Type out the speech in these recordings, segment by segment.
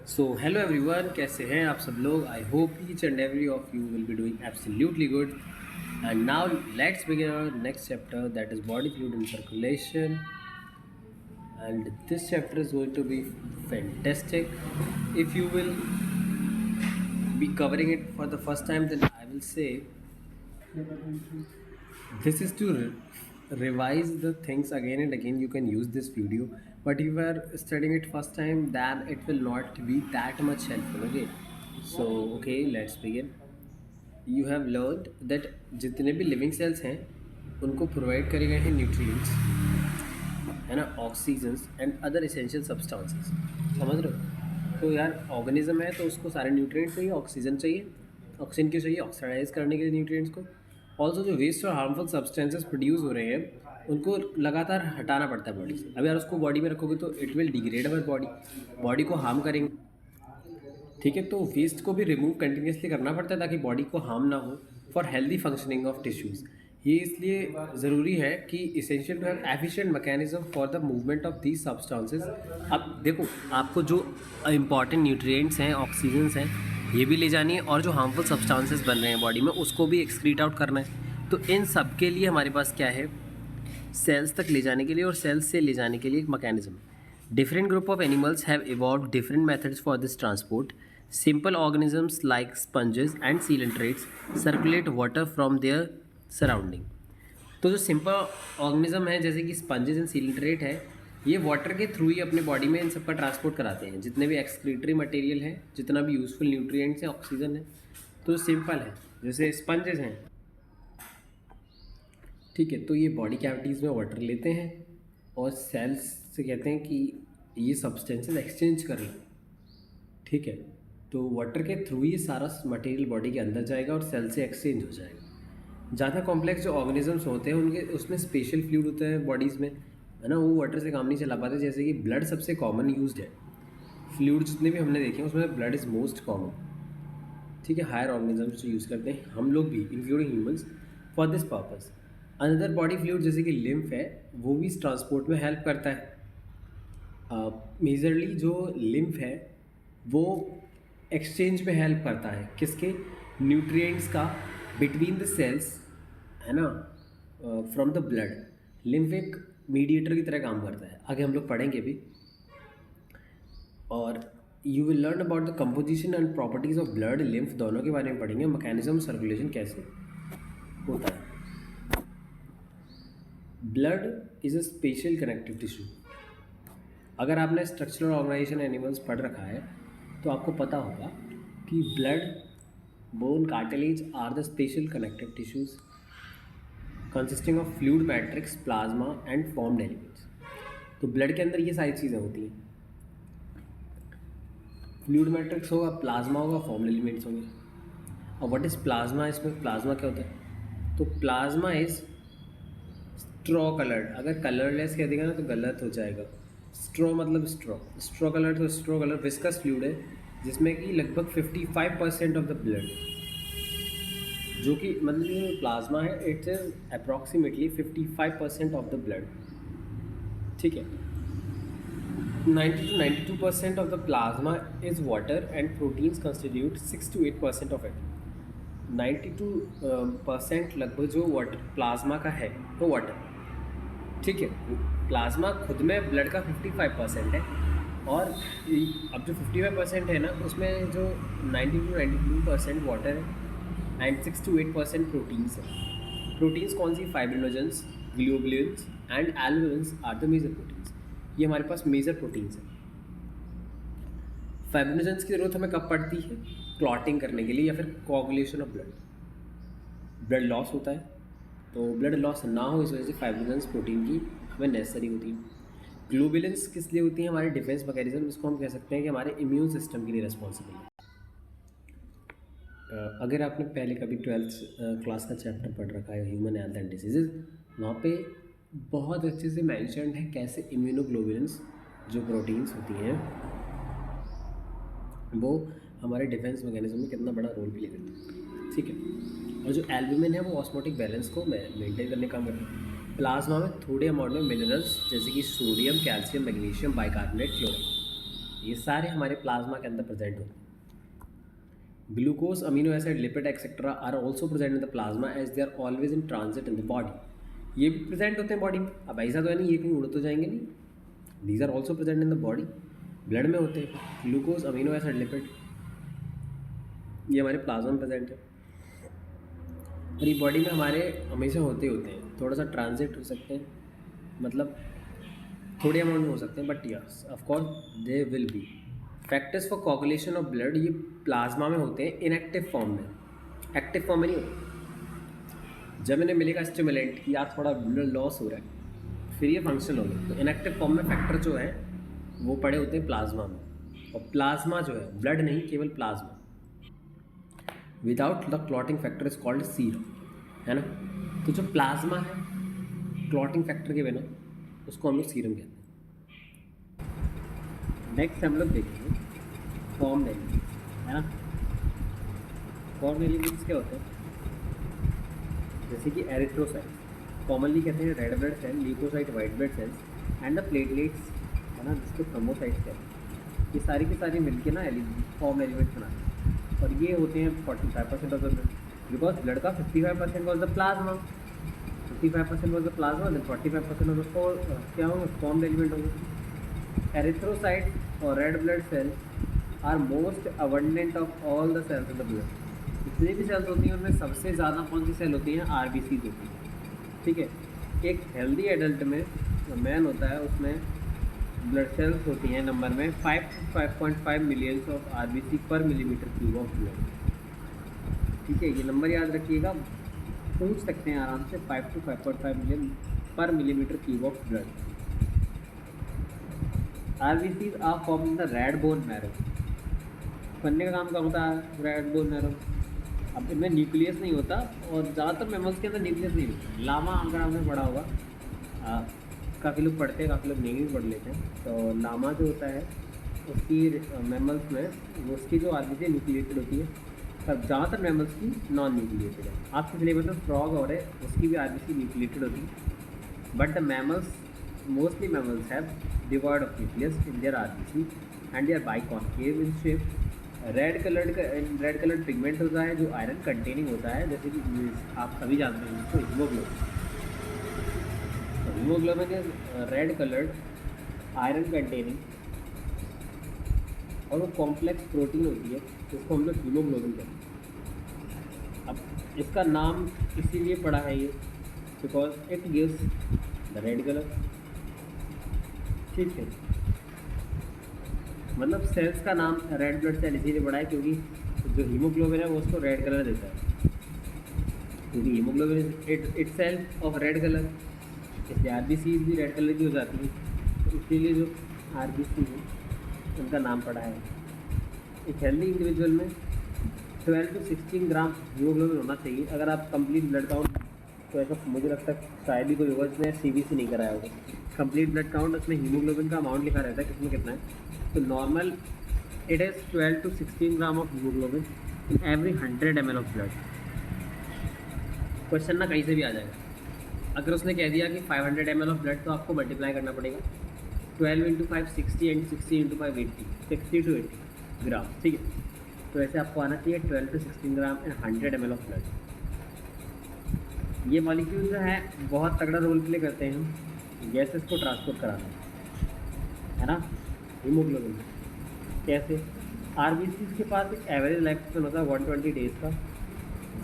So hello everyone, कैसे हैं आप सब लोग। I hope each and every of you will be doing absolutely good. And now let's begin our next chapter, that is body fluid and circulation. And this chapter is going to be fantastic. If you will be covering it for the first time, then I will say this is to revise the things again and again. You can use this video, but if you are studying it first time, then it will not be that much helpful. Okay, so okay, let's begin. You have learned that जितने भी living cells हैं उनको provide करे गए हैं nutrients, है ना, oxygens and other essential substances. समझ रहे हो? तो यार ऑर्गेनिज्म है तो उसको सारे न्यूट्रिएंट्स चाहिए, ऑक्सीजन चाहिए। ऑक्सीजन क्यों चाहिए? ऑक्सीडाइज करने के लिए न्यूट्रिएंट्स को। ऑल्सो जो वेस्ट और हार्मफुल सब्सटेंसेस प्रोड्यूस हो रहे हैं उनको लगातार हटाना पड़ता है बॉडी से। अब यार उसको बॉडी में रखोगे तो it will degrade our body, body को हार्म करेंगे। ठीक है, तो वेस्ट को भी रिमूव कंटिन्यूसली करना पड़ता है ताकि बॉडी को हार्म ना हो, for healthy functioning of tissues. ये इसलिए ज़रूरी है कि essential to have efficient mechanism for the movement of these substances. अब देखो, आपको जो इंपॉर्टेंट न्यूट्रिएंट्स हैं, ऑक्सीजन्स हैं, ये भी ले जानी है, और जो हार्मफुल सब्सटेंसेस बन रहे हैं बॉडी में उसको भी एक्सक्रीट आउट करना है। तो इन सब के लिए हमारे पास क्या है? सेल्स तक ले जाने के लिए और सेल्स से ले जाने के लिए एक mechanism. Different group of animals have evolve different methods for this transport. Simple organisms like sponges and coelenterates circulate water from their surrounding. तो जो सिंपल ऑर्गेनिज्म है जैसे कि स्पंजेस एंड सीलेंट्रेट है, ये वाटर के थ्रू ही अपने बॉडी में इन सब का ट्रांसपोर्ट कराते हैं। जितने भी एक्सक्रीटरी मटेरियल है, जितना भी यूजफुल न्यूट्रिएंट्स हैं, ऑक्सीजन है, तो सिंपल है। जैसे स्पंजेस हैं, ठीक है, तो ये बॉडी कैविटीज़ में वाटर लेते हैं और सेल्स से कहते हैं कि ये सब्सटेंसेस एक्सचेंज कर लें। ठीक है, तो वाटर के थ्रू ये सारा मटेरियल बॉडी के अंदर जाएगा और सेल से एक्सचेंज हो जाएगा। ज़्यादा कॉम्प्लेक्स जो ऑर्गेनिजम्स होते हैं उनके उसमें स्पेशल फ्लूइड होते हैं बॉडीज़ में, है ना, वो वाटर से काम नहीं चला पाते। जैसे कि ब्लड सबसे कॉमन यूज्ड है। फ्लूइड जितने भी हमने देखे हैं उसमें ब्लड इज़ मोस्ट कॉमन। ठीक है, हायर ऑर्गेनिजम्स जो यूज़ करते हैं, हम लोग भी including humans, for this purpose. Another body fluid जैसे कि लिम्फ है, वो भी इस ट्रांसपोर्ट में हेल्प करता है। मेजरली जो लिम्फ है वो एक्सचेंज में हेल्प करता है, किसके? न्यूट्रिएंट्स का, बिटवीन द सेल्स, है ना, फ्रॉम द ब्लड। लिम्फ एक मीडिएटर की तरह काम करता है, आगे हम लोग पढ़ेंगे भी। और you will learn about the composition and properties of blood, lymph, दोनों के बारे में पढ़ेंगे। मैकेनिज्म सर्कुलेशन कैसे होता है। Blood is a special connective tissue. अगर आपने स्ट्रक्चरल ऑर्गेनाइजेशन एनिमल्स पढ़ रखा है तो आपको पता होगा कि blood, bone, cartilage are the special connective tissues consisting of fluid matrix, plasma and formed elements. तो ब्लड के अंदर ये सारी चीज़ें होती हैं। फ्लूइड मैट्रिक्स होगा, प्लाज्मा होगा, फॉर्म्ड एलिमेंट्स होंगे। और व्हाट इज़ प्लाज्मा? इसमें प्लाज्मा क्या होता है? तो प्लाज्मा इज़ स्ट्रॉ कलर्ड। अगर कलरलेस कह देगा ना तो गलत हो जाएगा। स्ट्रॉ मतलब स्ट्रॉ कलर, तो स्ट्रॉ कलर विस्कस फ्लूइड है जिसमें कि लगभग 55% ऑफ द ब्लड, जो कि मतलब जो प्लाज्मा है, it's approximately 55% of the blood. ठीक है, 90 to 92% of the plasma is water and proteins constitute 6 to 8% of it. 92% लगभग जो वाटर प्लाज्मा का है वो वाटर। ठीक है, प्लाज्मा खुद में ब्लड का 55% है, और अब जो 55% है ना उसमें जो 90 to 92% वाटर है एंड 6 to 8% प्रोटीन्स है। प्रोटीन्स कौन सी? Fibrinogens, globulins and albumins are the major proteins. ये हमारे पास मेजर प्रोटीन्स हैं। फाइब्रिनोजेंस की ज़रूरत हमें कब पड़ती है? क्लॉटिंग करने के लिए या फिर coagulation of blood. Blood loss होता है, तो ब्लड लॉस ना हो इस वजह से फाइब्रिनोजेंस प्रोटीन की हमें नेसेसरी होती है। ग्लोबुलिन्स किस लिए होती है? हमारे डिफेंस मैकेनिज्म, इसको हम कह सकते हैं कि हमारे इम्यून सिस्टम के लिए रिस्पॉन्सिबल है। अगर आपने पहले कभी 12th क्लास का चैप्टर पढ़ रखा है, ह्यूमन हेल्थ एंड डिसीजेज, वहाँ पे बहुत अच्छे से मैंशनड है कैसे इम्यूनोग्लोबुलिन्स जो प्रोटीन्स होती हैं वो हमारे डिफेंस मैकेनिज्म में कितना बड़ा रोल प्ले करती है। ठीक है, और जो एल्बुमिन है वो ऑस्मोटिक बैलेंस को मेंटेन करने का काम करता है। प्लाज्मा में थोड़े अमाउंट में मिनरल्स जैसे कि sodium, calcium, magnesium, bicarbonate, chloride, ये सारे हमारे प्लाज्मा के अंदर प्रेजेंट होते हैं। Glucose, amino acid, lipid etcetera are also present in the plasma as they are always in transit in the body. ये भी प्रेजेंट होते हैं बॉडी में। अब ऐसा तो है नहीं ये कहीं उड़ तो जाएंगे नहीं, these are also present in the body, blood में होते हैं। ग्लूकोज, अमीनो एसिड, लिपिड ये हमारे प्लाज्मा में प्रेजेंट है। और ये बॉडी में हमारे हमेशा होते हैं, थोड़ा सा ट्रांजिट हो सकते हैं, मतलब थोड़े अमाउंट में हो सकते हैं, but yes of course they will be. Factors for coagulation of blood ये प्लाज्मा में होते हैं इनएक्टिव फॉर्म में, एक्टिव फॉर्म में नहीं होते। जब इन्हें मिलेगा स्टिमुलेंट कि यार थोड़ा ब्लड लॉस हो रहा है, फिर ये फंक्शन हो गया। तो इनएक्टिव फॉर्म में फैक्टर जो है वो पड़े होते हैं प्लाज्मा में, और प्लाज्मा जो है ब्लड नहीं, केवल plasma without the clotting factor is called serum, है ना। तो जो प्लाज्मा है क्लॉटिंग फैक्टर के बिना उसको हम लोग सीरम कहते हैं। नेक्स्ट हम लोग देखेंगे फॉर्म एलिमेंट्स, है ना। फॉर्म एलिमेंट्स क्या होते हैं, जैसे कि एरिथ्रोसाइट्स कॉमनली कहते हैं red blood cell, leucocyte white blood cells and the platelets, है ना, जिसको थ्रोम्बोसाइट्स कहते हैं। ये सारी की सारी मिलके ना फॉर्म एलिमेंट्स बनाते हैं, और ये होते हैं 45% of the blood, because blood का 55% was the plasma, 55% was the plasma, then 45% of the क्या होगा, फॉर्म एलिमेंट होगा। एरिथ्रोसाइट्स और red blood cells are most abundant of all the cells in the blood. जितनी भी सेल्स होती हैं उनमें सबसे ज़्यादा कौन सी सेल होती हैं, आरबीसीज होती हैं, ठीक है। एक हेल्दी एडल्ट में जो मैन होता है उसमें ब्लड सेल्स होती हैं नंबर में 5 to 5.5 मिलियंस ऑफ आरबीसी पर मिलीमीटर क्यूब ऑफ ब्लड, ठीक है। ये नंबर याद रखिएगा, पूछ सकते हैं आराम से, 5 to 5.5 million per millimetre cube of blood. RBCs are form in the red bone marrow. बनने का काम क्या होता है, रेड बोन मैरो। अब इनमें न्यूक्लियस नहीं होता, और ज़्यादातर मैमल्स के अंदर न्यूक्लियस नहीं होता। लामा अगर आपने पढ़ा होगा, काफ़ी लोग पढ़ते हैं, काफ़ी लोग नहीं भी पढ़ लेते हैं। तो लामा जो होता है उसकी मैमल्स में उसकी जो आरबीसी न्यूक्लिएटेड होती है, पर ज़्यादातर मैमल्स की नॉन न्यूक्लिएटेड है। आपके सिलेबस में फ्रॉग और है उसकी भी आरबीसी न्यूक्लिएटेड होती है, but the mammals mostly mammals have devoid of nucleus in their RBC and they are biconcave in shape. Red coloured pigment होता है जो आयरन कंटेनिंग होता है, जैसे कि आप सभी जानते हैं जिसको haemoglobin. Haemoglobin is red coloured iron containing, और वो कॉम्प्लेक्स प्रोटीन होती है जिसको हम लोग हीमोग्लोबिन कहते हैं। अब इसका नाम इसीलिए पड़ा है ये, because it gives the red colour, ठीक है। मतलब सेल्स का नाम रेड ब्लड सेल इसीलिए पड़ा है क्योंकि जो हीमोग्लोबिन है वो उसको रेड कलर देता है, क्योंकि haemoglobin is it self of red colour, इसलिए आरबीसी भी रेड कलर की हो जाती है। तो इसीलिए जो आरबीसी है उनका नाम पड़ा है। एक हेल्दी इंडिविजुअल में 12 to 16 ग्राम हीमोग्लोबिन होना चाहिए। अगर आप कंप्लीट ब्लड काउंट, तो ऐसा मुझे लगता है शायद ही कोई होगा जिसने सीबीसी नहीं कराया होगा। कंप्लीट ब्लड काउंट उसमें हीमोग्लोबिन का अमाउंट लिखा रहता है किसमें कितना है। तो normal it is 12 to 16 gram of haemoglobin in every 100 ml of blood. Question ना कहीं से भी आ जाएगा। अगर उसने कह दिया कि 500 ml ऑफ ब्लड, तो आपको मल्टीप्लाई करना पड़ेगा 12 × 5 60 एंड 60 × 5 80, 60 to 80 ग्राम, ठीक है। तो ऐसे आपको आना चाहिए 12 to 16 gram in 100 ml of blood. ये मॉलिक्यूल जो है बहुत तगड़ा रोल प्ले करते हैं गैसेस को ट्रांसपोर्ट कराने, है ना, हीमोग्लोबिन। कैसे, आरबीसी के पास एक एवरेज लाइफ स्पैन होता है 120 डेज का,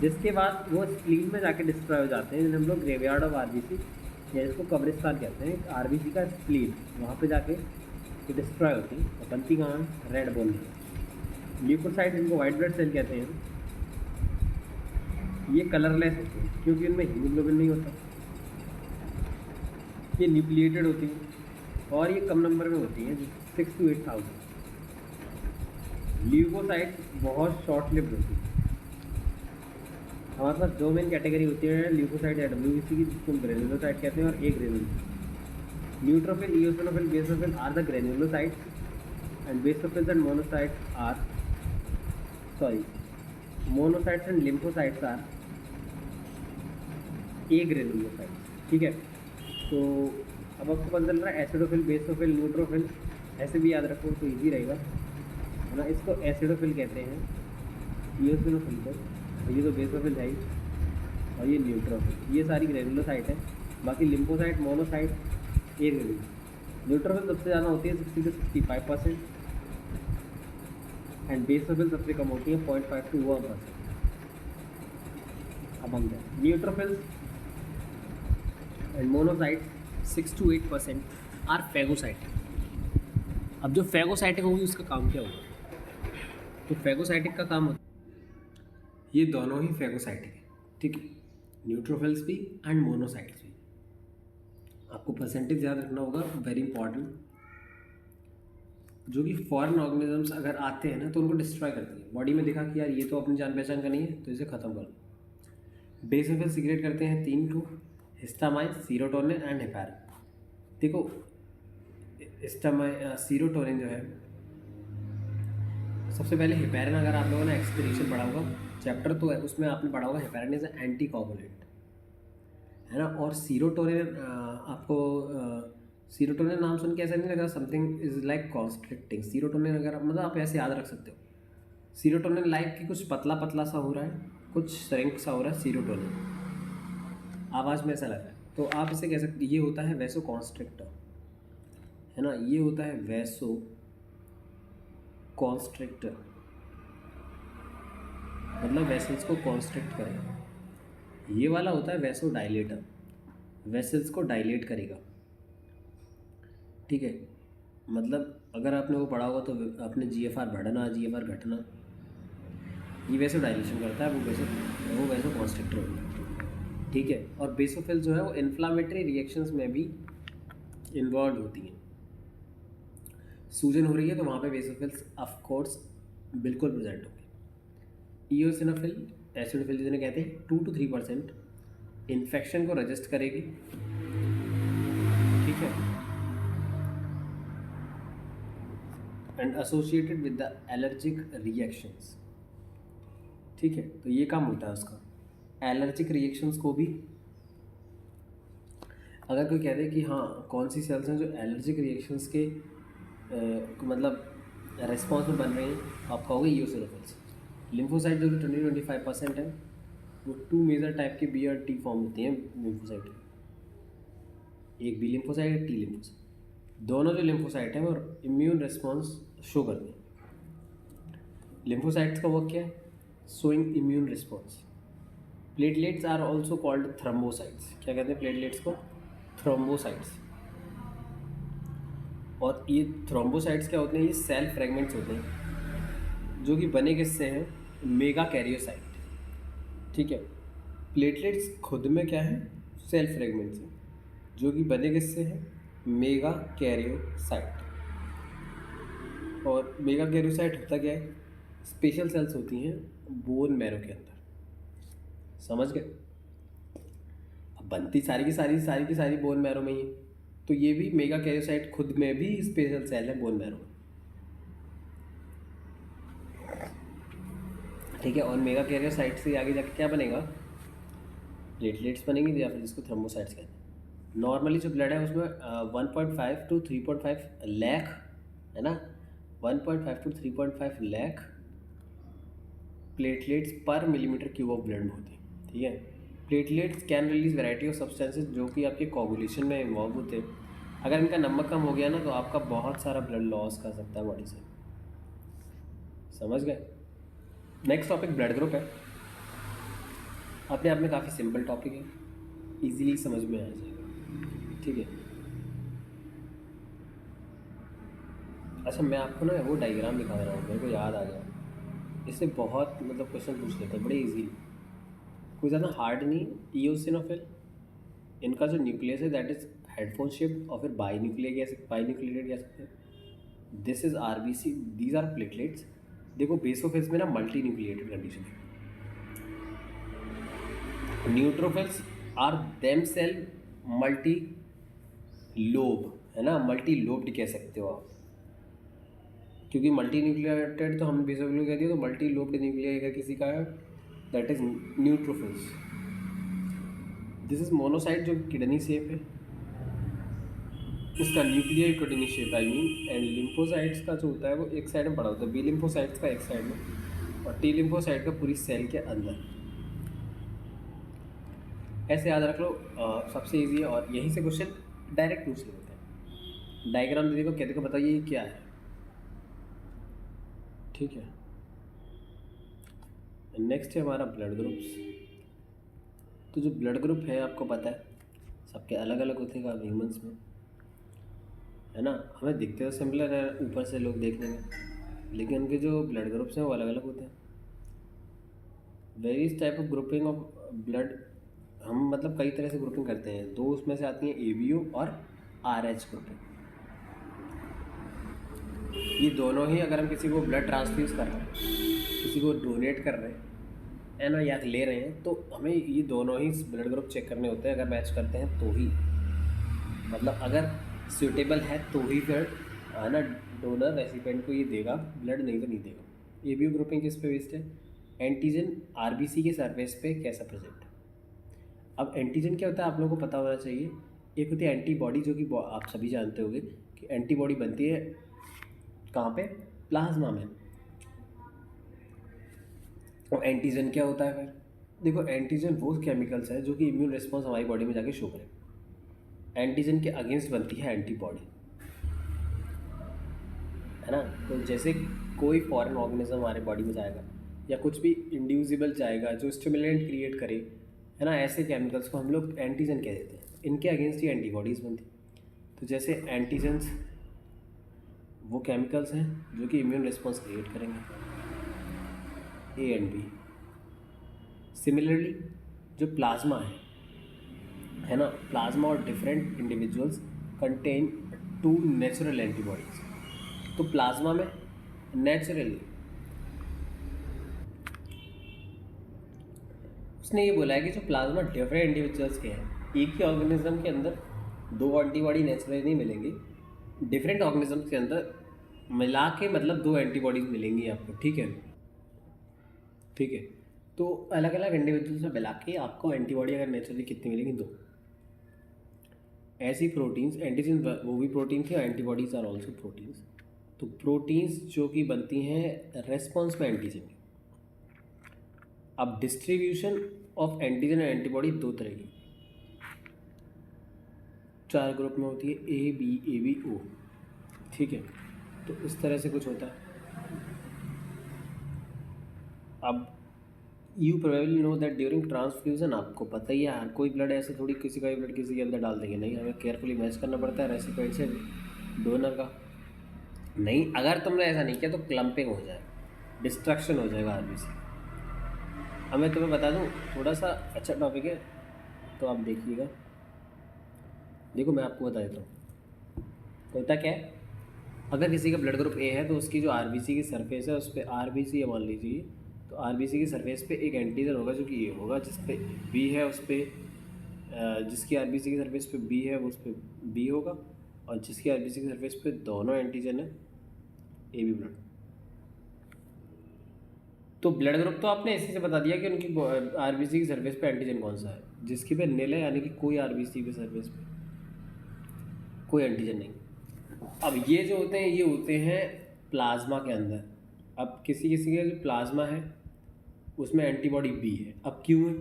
जिसके बाद वो स्प्लीन में जाके डिस्ट्रॉय हो जाते हैं, जिन्हें हम लोग ग्रेवयार्ड ऑफ आरबीसी या इसको कब्रिस्तान कहते हैं। आरबीसी का स्प्लीन, वहाँ पे जाके ये डिस्ट्रॉय होती है और बनती कहाँ, रेड बोन में। ल्यूकोसाइट इनको वाइट ब्लड सेल कहते हैं। ये कलरलेस होते हैं क्योंकि इनमें हीमोग्लोबिन नहीं होता। ये न्यूक्लिएटेड होती हैं और ये कम नंबर में होती हैं, 6 to 8,000। ल्यूकोसाइट बहुत शॉर्ट लिव्ड होती है। हमारे पास दो मेन कैटेगरी होती है ल्यूकोसाइट या डब्ल्यूबीसी की, जिसको हम ग्रेनुलोसाइट कहते हैं, और agranulocyte. Neutrophil, eosinophil, basophil are the granulocytes and basophils and monocytes are monocytes and lymphocytes are agranulocytes, ठीक है। तो अब आपको पता चल रहा है एसिडोफिल, बेसोफिल, न्यूट्रोफिल ऐसे भी याद रखो तो इजी रहेगा, है ना। इसको एसिडोफिल कहते हैं, इयोसिनोफिल को। और ये तो बेसोफिल है ही, और ये न्यूट्रोफिल। ये सारी ग्रेनुलोसाइट है। बाकी लिम्फोसाइट, मोनोसाइट, एक न्यूट्रोफिल सबसे ज़्यादा होती है 60 से 65%, एंड बेसोफिल सबसे कम होती है 0.5 to 1%। अब हम जाए neutrophils and monocytes 6 to 8% are phagocytic. अब जो फैगोसाइटिक होगी उसका काम क्या होगा? तो फैगोसाइटिक का काम होता है, ये दोनों ही फैगोसाइटिक है, ठीक है, न्यूट्रोफिल्स भी एंड मोनोसाइट्स भी। आपको परसेंटेज याद रखना होगा, वेरी इंपॉर्टेंट। जो कि फॉरेन ऑर्गेनिजम्स अगर आते हैं ना तो उनको डिस्ट्रॉय करती है। बॉडी में देखा कि यार ये तो अपनी जान पहचान का नहीं है, तो इसे ख़त्म कर दो। बेसोफिल सीक्रेट करते हैं 3 to histamine, serotonin and heparin. देखो हिस्टामाइन, सीरोटोनिन जो है, सबसे पहले हेपारिन, अगर आप लोगों ने एक्सक्रीशन पढ़ा होगा चैप्टर तो है, उसमें आपने पढ़ा होगा हेपारिन इज एंटी कोगुलेंट, है ना। और सीरोटोनिन आपको सीरोटोनिन नाम सुन के ऐसा नहीं लगा समथिंग इज लाइक कॉन्स्ट्रिक्टिंग। सीरोटोनिन अगर मतलब आप ऐसे याद रख सकते हो, सीरोटोनिन लाइक कि कुछ पतला पतला सा हो रहा है, कुछ श्रिंक सा हो रहा है सीरोटोनिन, आवाज़ में ऐसा लग रहा है, तो आप इसे कह सकते, ये होता है वैसो कॉन्स्ट्रिक्टर, है ना। ये होता है वैसो कॉन्स्ट्रिक्टर, मतलब वेसल्स को कॉन्स्ट्रिक्ट करेगा। ये वाला होता है वैसो डायलेटर, वेसल्स को डायलेट करेगा, ठीक है। मतलब अगर आपने वो पढ़ा होगा तो आपने GFR बढ़ना, GFR घटना, ये वैसो डायलेशन करता है, वो वैसो कॉन्स्ट्रिक्टर होता है, ठीक है। और बेसोफिल जो है वो इन्फ्लामेटरी रिएक्शंस में भी इन्वॉल्व होती हैं। सूजन हो रही है तो वहाँ पे बेसोफिल्स ऑफ कोर्स बिल्कुल प्रेजेंट होंगे। इयोसिनोफिल, एसिडोफिल जिन्हें कहते हैं, 2 to 3% इन्फेक्शन को रजिस्ट करेगी, ठीक है, and associated with the allergic reactions, ठीक है। तो ये काम होता है उसका। एलर्जिक रिएक्शंस को भी, अगर कोई कह दे कि हाँ कौन सी सेल्स हैं जो एलर्जिक रिएक्शंस के मतलब रिस्पॉन्स में बन रही हैं, आप कहोगे ईओसिनोफिल्स। लिम्फोसाइट जो कि 20-25% है, वो 2 मेजर टाइप के बी और टी फॉर्म होते हैं लिम्फोसाइट के। एक बी लिम्फोसाइट, एक टी लिम्फोसाइट। दोनों जो लिम्फोसाइट हैं वो इम्यून रिस्पॉन्स शो करते हैं। लिम्फोसाइट्स का वर्क क्या है? Showing immune response. Platelets are also called thrombocytes. क्या कहते हैं प्लेटलेट्स को? थ्रोम्बोसाइट्स। और ये थ्रोम्बोसाइट्स क्या होते हैं? ये सेल फ्रेगमेंट्स होते हैं जो कि बने किससे हैं? मेगा कैरियोसाइट, ठीक है। प्लेटलेट्स खुद में क्या है? सेल फ्रेगमेंट्स हैं जो कि बने किससे हैं? Mega karyocyte. और मेगा कैरियोसाइट होता क्या है? स्पेशल सेल्स होती हैं बोन मैरो के अंदर, समझ गए। अब बनती सारी की सारी बोन मैरो में ही है, तो ये भी मेगा कैरियोसाइट खुद में भी स्पेशल सेल है बोन मैरो में, ठीक है। और मेगा कैरियोसाइट से आगे जाके क्या बनेगा? प्लेटलेट्स बनेंगे, या फिर जिसको थ्रोम्बोसाइट्स कहते हैं। नॉर्मली जो ब्लड है उसमें 1.5 to 3.5 लाख, है ना, 1.5 to 3.5 लाख प्लेटलेट्स पर मिलीमीटर क्यूब ऑफ ब्लड में होती है, ठीक है। Platelets can release variety of substances जो कि आपके कोगुलेशन में इन्वॉल्व होते हैं। अगर इनका नंबर कम हो गया ना तो आपका बहुत सारा ब्लड लॉस कर सकता है बॉडी से, समझ गए। नेक्स्ट टॉपिक ब्लड ग्रुप है। अपने आप में काफ़ी सिंपल टॉपिक है, इजीली समझ में आ जाएगा, ठीक है। अच्छा मैं आपको ना वो डायग्राम दिखा रहा हूँ, मेरे को याद आ गया, इससे बहुत मतलब क्वेश्चन पूछ लेते हैं बड़े इजीली, कोई ज़्यादा हार्ड नहीं। इयोसिनोफिल, इनका जो न्यूक्लियस है दैट इज हेडफोन शेप्ड और फिर बाईन्यूक्लिएटेड कह सकते हैं। This is RBC, these are platelets. देखो बेसोफिल्स में ना मल्टी न्यूक्लिएटेड कंडीशन है। Neutrophils are them cell multi lobe, है ना, मल्टी लोब्ड कह सकते हो आप, क्योंकि मल्टी न्यूक्लिएटेड तो हमने बेसोफिल कह दिया, तो मल्टी लोब्ड न्यूक्लियर अगर किसी का है that is neutrophils. This is monocyte जो किडनी शेप है, इसका nuclear coating shape I mean, and lymphocytes का जो होता है वो एक साइड में बड़ा होता है, बी लिम्फोसाइट्स का एक साइड में, और टी लिम्फोसाइट का पूरी सेल के अंदर। ऐसे याद रख लो, सबसे ईजी है, और यहीं से क्वेश्चन डायरेक्ट पूछ लेते हैं। डायग्राम दे को कहते को बताइए ये क्या है, ठीक है। नेक्स्ट है हमारा ब्लड ग्रुप्स। तो जो ब्लड ग्रुप है आपको पता है सबके अलग अलग होते हैं ह्यूमंस में, है ना। हमें दिखते तो सिमिलर है ऊपर से लोग देखने में, लेकिन उनके जो ब्लड ग्रुप्स हैं वो अलग अलग होते हैं। Various type of grouping of blood, हम मतलब कई तरह से ग्रुपिंग करते हैं। दो उसमें से आती हैं ABO और RH ग्रुपिंग। ये दोनों ही अगर हम किसी को ब्लड ट्रांसफ्यूज़ कर रहे हैं, किसी को डोनेट कर रहे हैं, है ना, या ले रहे हैं, तो हमें ये दोनों ही ब्लड ग्रुप चेक करने होते हैं। अगर मैच करते हैं तो ही, मतलब अगर सूटेबल है तो ही फिर, है ना, डोनर रेसिपिएंट को ये देगा ब्लड, नहीं तो नहीं देगा। ABO ग्रुपिंग किस पे बेस्ड है? एंटीजन RBC के सरफेस पे कैसा प्रेजेंट है। अब एंटीजन क्या होता है आप लोगों को पता होना चाहिए। एक होती है एंटीबॉडी, जो कि आप सभी जानते होंगे कि एंटीबॉडी बनती है कहाँ पे? प्लाज्मा में। और एंटीजन क्या होता है फिर? देखो, एंटीजन वो केमिकल्स है जो कि इम्यून रिस्पॉन्स हमारी बॉडी में जाके शो करें। एंटीजन के अगेंस्ट बनती है एंटीबॉडी, है ना। तो जैसे कोई फॉरेन ऑर्गेनिज्म हमारे बॉडी में जाएगा, या कुछ भी इंड्यूसिबल जाएगा जो स्टिमुलेंट क्रिएट करे, है ना, ऐसे केमिकल्स को हम लोग एंटीजन कह देते हैं। इनके अगेंस्ट ही एंटीबॉडीज़ बनती। तो जैसे एंटीजन्स वो केमिकल्स हैं जो कि इम्यून रिस्पॉन्स क्रिएट करेंगे, A एंड B। सिमिलरली जो प्लाज्मा है ना, प्लाज्मा और different individuals contain 2 natural antibodies. तो प्लाज्मा में नेचुरली उसने ये बोला है कि जो प्लाज्मा डिफरेंट इंडिविजुअल्स के हैं, एक ही ऑर्गेनिज्म के अंदर 2 एंटीबॉडी नेचुरली नहीं मिलेंगी, डिफरेंट ऑर्गेनिज्म के अंदर मिला के मतलब 2 एंटीबॉडीज मिलेंगी आपको, ठीक है, ठीक है। तो अलग अलग इंडिविजुअल्स में मिला के आपको एंटीबॉडी अगर नेचुरली कितनी मिलेंगी? 2। ऐसी प्रोटीन्स, एंटीजन वो भी प्रोटीन थे, एंटीबॉडीज आर ऑल्सो प्रोटीन्स। तो प्रोटीन्स जो कि बनती हैं रेस्पॉन्स में एंटीजन की। अब distribution of antigen and antibody 2 तरह की, 4 ग्रुप में होती है, ABO, ठीक है। तो इस तरह से कुछ होता है। अब you probably know that during transfusion, आपको पता ही है हर कोई ब्लड ऐसे थोड़ी किसी का भी ब्लड किसी के अंदर डाल देंगे, नहीं, हमें केयरफुली मैच करना पड़ता है रेसिपिएंट से डोनर का। नहीं, अगर तुमने ऐसा नहीं किया तो क्लम्पिंग हो जाए, डिस्ट्रक्शन हो जाएगा RBC। अब मैं तुम्हें बता दूं, थोड़ा सा अच्छा टॉपिक है तो आप देखिएगा। देखो मैं आपको बता देता हूँ होता क्या है। अगर किसी का ब्लड ग्रुप A है तो उसकी जो RBC की सरफेस है उस पर RBC मान लीजिए, तो RBC की सरफेस पे एक एंटीजन होगा जो कि A होगा, जिस पे B है उस पर, जिसकी RBC की सरफेस पे B है वो उस पर B होगा, और जिसकी RBC की सरफेस पे दोनों एंटीजन है AB ब्लड। तो ब्लड ग्रुप तो आपने इसी से बता दिया कि उनकी RBC की सरफेस पे एंटीजन कौन सा है, जिसकी पे नील है, यानी कि कोई RBC की सरफेस पे कोई एंटीजन नहीं। अब ये जो होते हैं ये होते हैं प्लाज्मा के अंदर। अब किसी किसी का जो प्लाज्मा है उसमें एंटीबॉडी B है। अब क्यों है,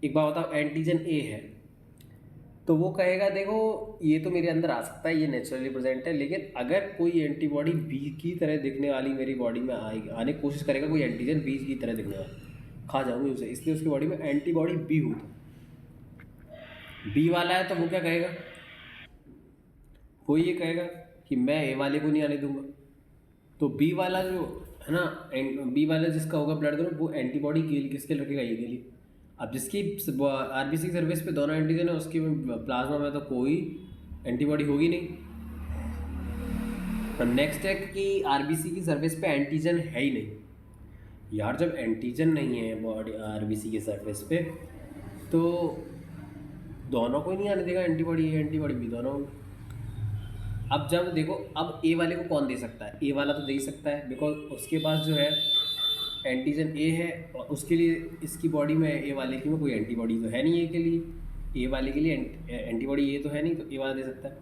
एक बार बताओ, एंटीजन A है तो वो कहेगा देखो ये तो मेरे अंदर आ सकता है, ये नेचुरली प्रेजेंट है, लेकिन अगर कोई एंटीबॉडी B की तरह दिखने वाली मेरी बॉडी में आएगी, आने की कोशिश करेगा, कोई एंटीजन B की तरह दिखने वाला, खा जाऊंगी उसे, इसलिए उसकी बॉडी में एंटीबॉडी B हो। तो B वाला है तो वो क्या कहेगा, वो ये कहेगा कि मैं A वाले को नहीं आने दूंगा। तो B वाला जो है ना, B वाला जिसका होगा ब्लड ग्रुप, वो एंटीबॉडी के लिए किसके लिए रखेगा, ये के लिए। अब जिसकी RBC की सर्विस पे दोनों एंटीजन है उसकी प्लाज्मा में तो कोई एंटीबॉडी होगी नहीं। तो नेक्स्ट है कि RBC की सर्विस पे एंटीजन है ही नहीं। यार जब एंटीजन नहीं है बॉडी RBC की सर्विस पे तो दोनों को ही नहीं आने देगा, एंटीबॉडी है एंटीबॉडी भी दोनों। अब जब देखो, अब A वाले को कौन दे सकता है, A वाला तो दे ही सकता है, बिकॉज उसके पास जो है एंटीजन A है, और उसके लिए इसकी बॉडी में A वाले की में कोई एंटीबॉडी तो है नहीं A के लिए, A वाले के लिए एंटीबॉडी A तो है नहीं, तो A वाला दे सकता है।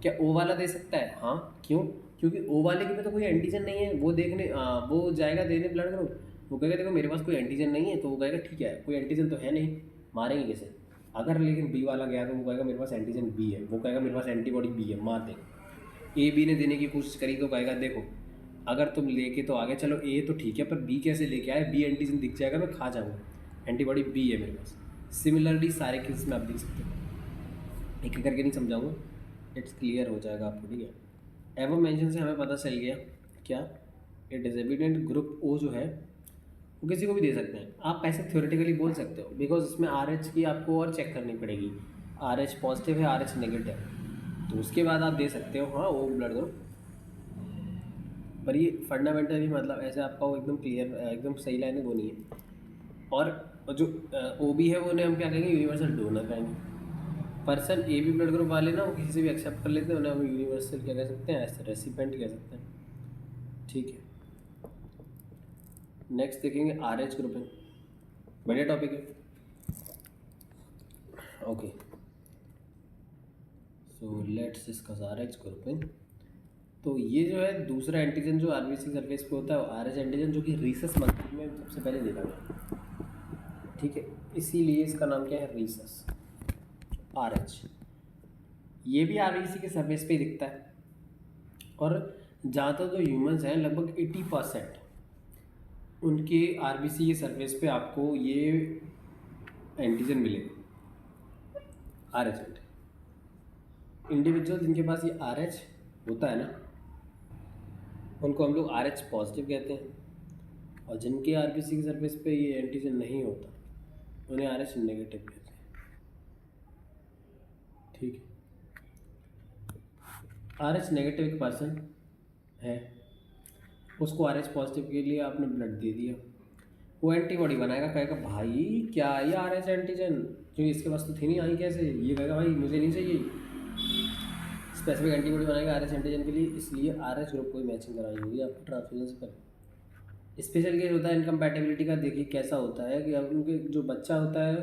क्या ओ वाला दे सकता है? हाँ, क्यों? क्योंकि ओ वाले के में तो कोई एंटीजन नहीं है, वो देखने वो जाएगा देने ब्लड ग्रुप, वो कहेगा देखो मेरे पास कोई एंटीजन नहीं है, तो वो कहेगा ठीक है कोई एंटीजन तो है नहीं, मारेंगे कैसे? अगर लेकिन बी वाला गया तो वो कहेगा मेरे पास एंटीजन बी है, वो कहेगा मेरे पास एंटीबॉडी बी है, मार देंगे। ए बी ने देने की कोशिश करी तो कहेगा देखो अगर तुम लेके तो आगे चलो ए तो ठीक है, पर बी कैसे लेके आए? बी एंटीजन दिख जाएगा, मैं खा जाऊँगा, एंटीबॉडी बी है मेरे पास। सिमिलरली सारे केस में आप देख सकते हो, एक एक करके नहीं समझाऊंगा, इट्स क्लियर हो जाएगा आपको, ठीक है। एवं मेंशन से हमें पता चल गया क्या, it is evident group O जो है वो किसी को भी दे सकते हैं। आप ऐसे थ्योरेटिकली बोल सकते हो, बिकॉज इसमें आर एच की आपको और चेक करनी पड़ेगी, आर एच पॉजिटिव है आर एच नेगेटिव, तो उसके बाद आप दे सकते हो हाँ वो ब्लड ग्रुप। पर ये फंडामेंटली मतलब ऐसे आपका वो एकदम क्लियर एकदम सही लाइन है वो नहीं है। और जो ओ बी है वो उन्हें हम क्या कहेंगे, यूनिवर्सल डोनर कहेंगे। Person A B blood group वाले ना वो किसी से भी एक्सेप्ट कर लेते हैं, उन्हें हम यूनिवर्सल क्या कह सकते हैं, ऐसे रेसिपेंट कह सकते हैं, ठीक है। नेक्स्ट देखेंगे आर एच ग्रुपिंग, बढ़िया टॉपिक है, okay. So let's discuss R H grouping. तो ये जो है दूसरा एंटीजन जो आरबीसी सरफेस पे होता है वो आर एच एंटीजन, जो कि रीसस मंथली में सबसे पहले देखा गया, ठीक है, इसीलिए इसका नाम क्या है, रीसस आर एच। ये भी आरबीसी के सरफेस पे ही दिखता है, और जहाँ तक जो ह्यूमंस हैं लगभग 80% उनके आरबीसी के सरफेस पे आपको ये एंटीजन मिलेगा, आर एच एंटीजन। इंडिविजुअल जिनके पास ये आर एच होता है ना उनको हम लोग आर एच पॉजिटिव कहते हैं, और जिनके आरबीसी के सरफेस पे ये एंटीजन नहीं होता उन्हें आर एच नेगेटिव कहते हैं, ठीक है। आर एच नेगेटिव एक पर्सन है, उसको आर एच पॉजिटिव के लिए आपने ब्लड दे दिया, वो एंटीबॉडी बनाएगा, कहेगा भाई क्या ये आर एच एंटीजन जो इसके पास तो थी नहीं आई कैसे, ये कहेगा भाई मुझे नहीं चाहिए, स्पेसिफिक एंटीबॉडी बनाएगा आर एच एंटीजन के लिए, इसलिए आर एच ग्रुप को ही मैचिंग करानी होगी आपको ट्रांसफ्यूजन से पहले। स्पेशल केस होता है इनकम्पैटिबिलिटी का, देखिए कैसा होता है कि अब उनके जो बच्चा होता है,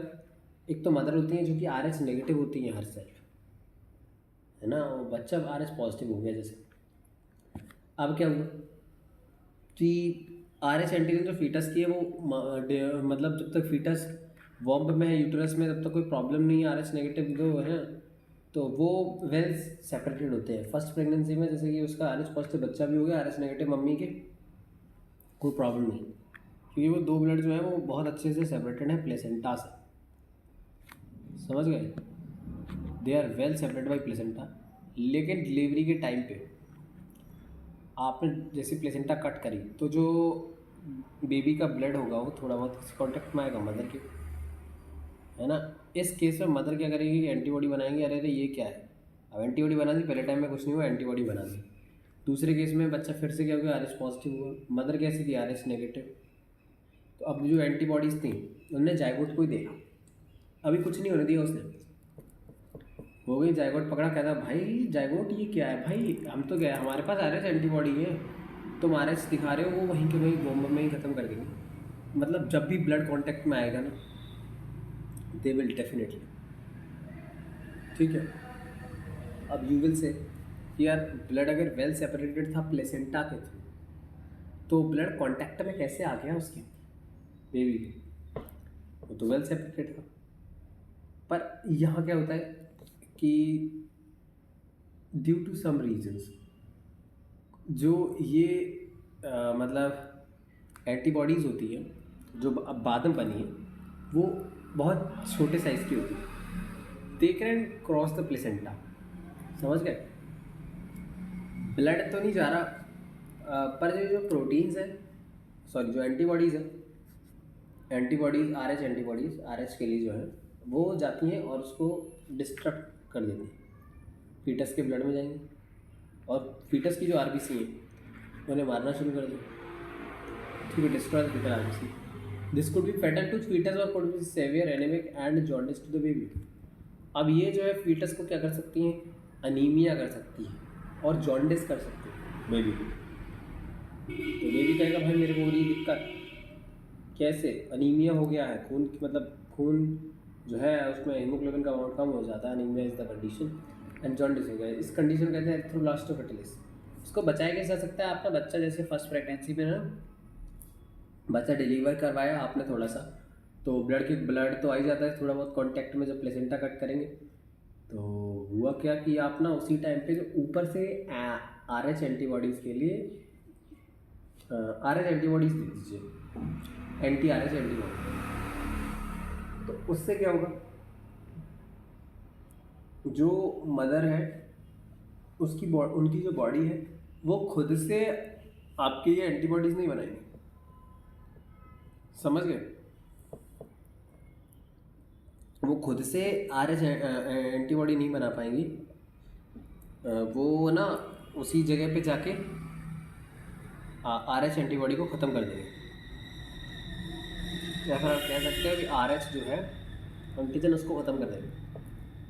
एक तो मदर होती है जो कि आर एच नेगेटिव होती है हर सेल्फ, है ना, वो बच्चा आर एच पॉजिटिव हो गया जैसे, अब क्या हुआ कि आर एच एंटीजन जो फीटस की है वो मतलब जब तक फीटस वॉम्ब में है यूटरस में तब तक कोई प्रॉब्लम नहीं है, आर एच नेगेटिव जो है तो वो वेल सेपरेटेड होते हैं। फर्स्ट प्रेगनेंसी में जैसे कि उसका आर एच पॉजिटिव बच्चा भी हो गया, आर एच नेगेटिव मम्मी के, कोई प्रॉब्लम नहीं, क्योंकि वो दो ब्लड जो है वो बहुत अच्छे से सेपरेटेड है प्लेसेंटा से, समझ गए, they are well separated by placenta. लेकिन डिलीवरी के टाइम पे आपने जैसे प्लेसेंटा कट करी तो जो बेबी का ब्लड होगा वो थोड़ा बहुत किसी कॉन्टेक्ट में आएगा मदर के, है ना। इस केस में मदर क्या करेगी, एंटीबॉडी बनाएंगे, अरे अरे ये क्या है, अब एंटीबॉडी बना दी, पहले टाइम में कुछ नहीं हुआ एंटीबॉडी बना दी। दूसरे केस में बच्चा फिर से क्या हो गया, आर एच पॉजिटिव हुआ, मदर कैसी थी, आर एच नेगेटिव, तो अब जो एंटीबॉडीज़ थी उनने जायगोट को ही देखा, अभी कुछ नहीं होने दिया उसने, हो गई जायगोट पकड़ा, कहता भाई जायगोट ये क्या है भाई, हम तो क्या है हमारे पास आर एच एंटीबॉडी है, तुम आर एच दिखा रहे हो, वो वहीं के वहीं बॉम्ब में ही ख़त्म कर देंगे। मतलब जब भी ब्लड कांटेक्ट में आएगा ना दे विल डेफिनेटली, ठीक है। अब यू विल से कि यार ब्लड अगर वेल सेपरेटेड था प्लेसेंटा के थ्रू तो ब्लड कांटेक्ट में कैसे आ गया उसके बेबी के, वो तो वेल सेपरेटेड था। पर यहाँ क्या होता है कि ड्यू टू सम रीजंस जो ये मतलब एंटीबॉडीज़ होती है जो अब बाद में बनी है वो बहुत छोटे साइज़ की होती है, they can cross the placenta, समझ गए, ब्लड तो नहीं जा रहा, पर जो प्रोटीन्स हैं, सॉरी जो एंटीबॉडीज़ हैं, एंटीबॉडीज़ आर एच के लिए जो है वो जाती हैं और उसको डिस्ट्रक्ट कर देती हैं, फीटस के ब्लड में जाएंगे और फीटस की जो आरबीसी है उन्हें मारना शुरू कर दें, ठीक है, destroy the foetal RBC, this could be fatal to foetus और could be severe anaemic and jaundice to the baby. अब ये जो है फीटस को क्या कर सकती हैं, अनीमिया कर सकती है और जॉन्डिस कर सकती है बेबी को, तो बेबी कहेगा भाई मेरे को हो रही दिक्कत, कैसे, अनीमिया हो गया है, खून जो है उसमें हीमोग्लोबिन का अमाउंट कम हो जाता है, anaemia is the condition, and jaundice हो गया, इस कंडीशन कहते हैं एरिथ्रोब्लास्टोफिटिलिस। इसको बचाया कैसे जा सकता है? आपका बच्चा जैसे फर्स्ट प्रेगनेंसी में ना, बच्चा डिलीवर करवाया आपने थोड़ा सा, तो ब्लड तो आ ही जाता है थोड़ा बहुत कांटेक्ट में जब प्लेसेंटा कट करेंगे। तो हुआ क्या कि आप ना उसी टाइम पे जो ऊपर से आर एच एंटीबॉडीज़ के लिए आर एच एंटीबॉडीज़ दे दीजिए, एंटी आर एच एंटीबॉडी। तो उससे क्या होगा, जो मदर है उनकी जो बॉडी है वो खुद से आपके ये एंटीबॉडीज़ नहीं बनाएंगी, समझ गए? वो खुद से आर एच एंटीबॉडी नहीं बना पाएंगी, वो ना उसी जगह पे जाके आर एच एंटीबॉडी को ख़त्म कर देंगे। या फिर आप कह सकते हैं कि आर एच जो है एंटीजन उसको ख़त्म कर देंगे।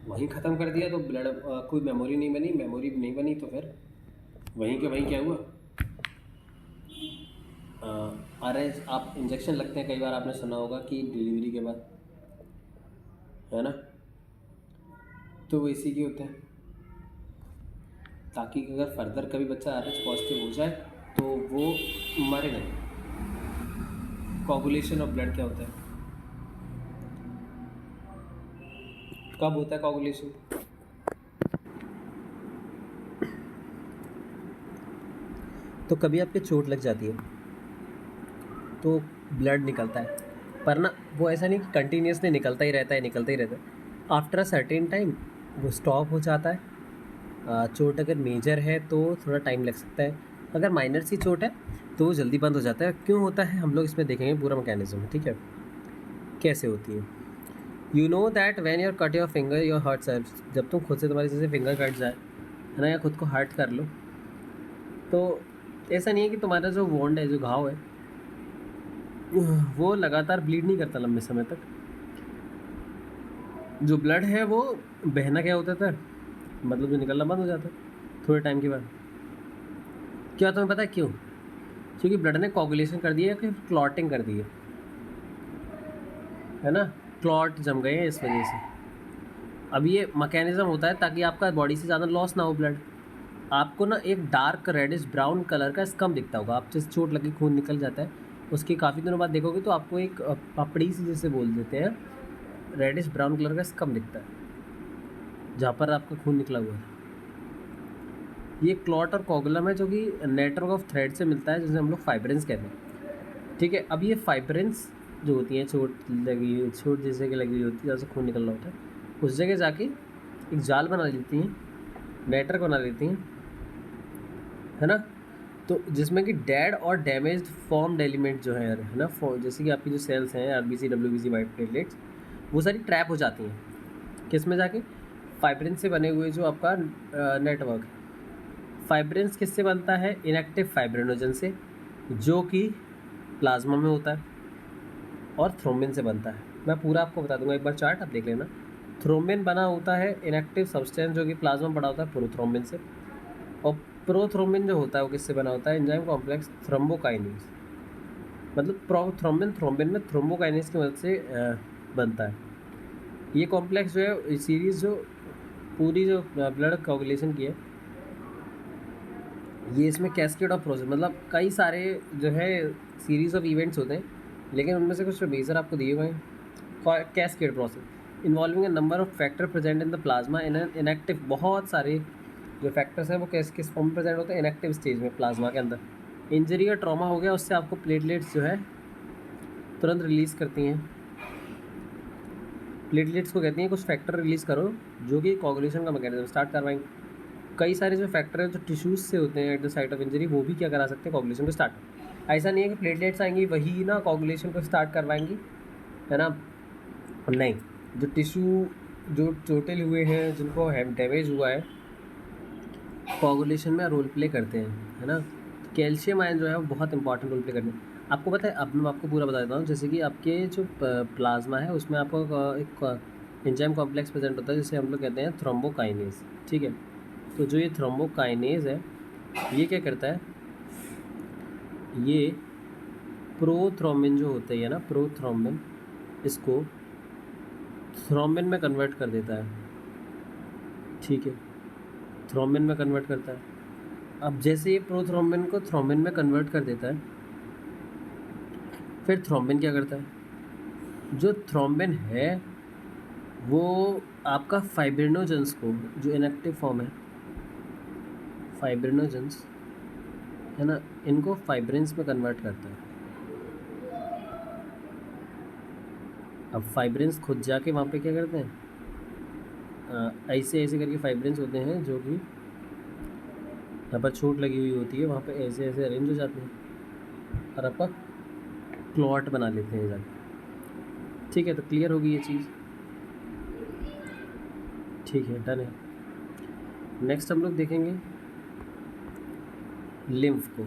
वहीं ख़त्म कर दिया तो ब्लड कोई मेमोरी नहीं बनी तो फिर वहीं के वहीं क्या हुआ, आर एच आप इंजेक्शन लगते हैं, कई बार आपने सुना होगा कि डिलीवरी के बाद, है ना? तो वो इसी के होते हैं, ताकि अगर फर्दर कभी बच्चा आर एच पॉजिटिव हो जाए तो वो मरे नहीं। कोगुलेशन ऑफ ब्लड क्या होता है? कब होता है कोगुलेशन? तो कभी आपके चोट लग जाती है तो ब्लड निकलता है, पर ना वो ऐसा नहीं कि कंटिन्यूसली निकलता ही रहता है। आफ्टर अ सर्टेन टाइम वो स्टॉप हो जाता है। चोट अगर मेजर है तो थोड़ा टाइम लग सकता है, अगर माइनर सी चोट है तो वो जल्दी बंद हो जाता है। क्यों होता है हम लोग इसमें देखेंगे पूरा मैकेनिज्म, ठीक है, कैसे होती है। You know that when you're cut your finger your hurt self, जब तुम खुद से तुम्हारी जैसे फिंगर कट जाए, है ना, या खुद को हर्ट कर लो, तो ऐसा नहीं है कि तुम्हारा जो वोंड है, जो घाव है, वो लगातार ब्लीड नहीं करता लंबे समय तक। जो ब्लड है वो बहना क्या होता था, मतलब जो निकलना बंद हो जाता है थोड़े टाइम के बाद। क्या तुम्हें पता है क्यों? क्योंकि ब्लड ने कोगुलेशन कर दिया है, कि क्लॉटिंग कर दी है ना, क्लॉट जम गए हैं इस वजह से। अब ये मैकेनिज्म होता है ताकि आपका बॉडी से ज़्यादा लॉस ना हो ब्लड। आपको ना एक डार्क रेडिश ब्राउन कलर का स्कम दिखता होगा, आप जिस चोट लगी खून निकल जाता है उसके काफ़ी दिनों बाद देखोगे तो आपको एक पपड़ी सी जिसे बोल देते हैं, रेडिश ब्राउन कलर का स्कम दिखता है जहाँ पर आपका खून निकला हुआ है। ये क्लॉट और कोगुलम है जो कि नेटवर्क ऑफ थ्रेड से मिलता है, जिसे हम लोग फाइब्रेंस कहते हैं, ठीक है। अब ये फाइब्रेंस जो होती हैं, चोट जैसे कि लगी हुई होती है, जहाँ से खून निकलना होता है, उस जगह जाके एक जाल बना लेती हैं, नेटवर्क बना लेती हैं, है ना। तो जिसमें कि डेड और डैमेज्ड फॉर्म्ड एलिमेंट जो है ना, जैसे कि आपकी जो सेल्स हैं आरबीसी, डब्ल्यूबीसी, वाइट प्लेटलेट्स, वो सारी ट्रैप हो जाती हैं किस में जाके, फाइब्रेंस से बने हुए जो आपका नेटवर्क। फाइब्रेंस किससे बनता है? इनएक्टिव फाइब्रिनोजन से, जो कि प्लाज्मा में होता है, और थ्रोम्बिन से बनता है। मैं पूरा आपको बता दूंगा, एक बार चार्ट आप देख लेना। थ्रोम्बिन बना होता है इनएक्टिव सब्सटेंस जो कि प्लाज्मा में पड़ा होता है प्रोथ्रोम्बिन से, और प्रोथ्रोम्बिन जो होता है वो किससे बना होता है? Enzyme complex thrombokinase. मतलब थ्रोम्बिन में थ्रोम्बोकाइनेज की मदद से बनता है। ये कॉम्प्लेक्स जो है, सीरीज जो पूरी जो ब्लड कोगुलेशन की है, ये इसमें कैस्केड ऑफ प्रोसेस, मतलब कई सारे जो है सीरीज ऑफ इवेंट्स होते हैं, लेकिन उनमें से कुछ मेजर आपको दिए हुए हैं। Cascade process involving a number of factor present in the plasma in inactive, बहुत सारे जो फैक्टर्स हैं वो किस फॉर्म में प्रेजेंट होते हैं? इनएक्टिव स्टेज में प्लाज्मा के अंदर। इंजरी या ट्रॉमा हो गया, उससे आपको प्लेटलेट्स जो है तुरंत रिलीज़ करती हैं। प्लेटलेट्स को कहती हैं कुछ फैक्टर रिलीज़ करो जो कि कोगुलेशन का मैकेनिज्म स्टार्ट करवाएंगे। कई सारे जो फैक्टर हैं जो टिश्यूज़ से होते हैं at the site of injury, वो भी क्या करा सकते हैं? कोगुलेशन को स्टार्ट। ऐसा नहीं है कि प्लेटलेट्स आएंगी वही ना कोगुलेशन को स्टार्ट करवाएंगी, है ना, नहीं। जो टिश्यू जो चोटिल हुए हैं, जिनको डैमेज हुआ है, कोगुलेशन में रोल प्ले करते हैं, है ना। कैल्शियम आयन जो है वो बहुत इंपॉर्टेंट रोल प्ले करते हैं। आपको पता है, अब मैं आपको पूरा बता देता हूँ। जैसे कि आपके जो प्लाज्मा है उसमें आपको एक एंजाइम कॉम्प्लेक्स प्रेजेंट होता है जिसे हम लोग कहते हैं थ्रोम्बोकाइनेज, ठीक है। तो जो ये थ्रोम्बोकाइनेज है, ये क्या करता है? ये प्रोथ्रोम्बिन जो होता है ना, प्रोथ्रोम्बिन, इसको थ्रोम्बिन में कन्वर्ट कर देता है, ठीक है। थ्रोम्बिन में कन्वर्ट करता है। अब जैसे ये प्रोथ्रोम्बिन को थ्रोम्बिन में कन्वर्ट कर देता है, फिर थ्रोम्बिन क्या करता है, जो थ्रोम्बिन है वो आपका फाइब्रिनोजेंस को, जो इनएक्टिव फॉर्म है फाइब्रिनोजेंस है ना, इनको फाइब्रिन्स में कन्वर्ट करता है। अब फाइब्रिन्स खुद जाके वहाँ पे क्या करते हैं, ऐसे ऐसे करके फाइब्रिन्स होते हैं जो कि यहाँ पर चोट लगी हुई होती है, वहाँ पे ऐसे ऐसे अरेंज हो जाते हैं और आपका क्लॉट बना लेते हैं जाके। ठीक है, तो क्लियर होगी ये चीज़। ठीक है, डन है। नेक्स्ट हम लोग देखेंगे लिम्फ को।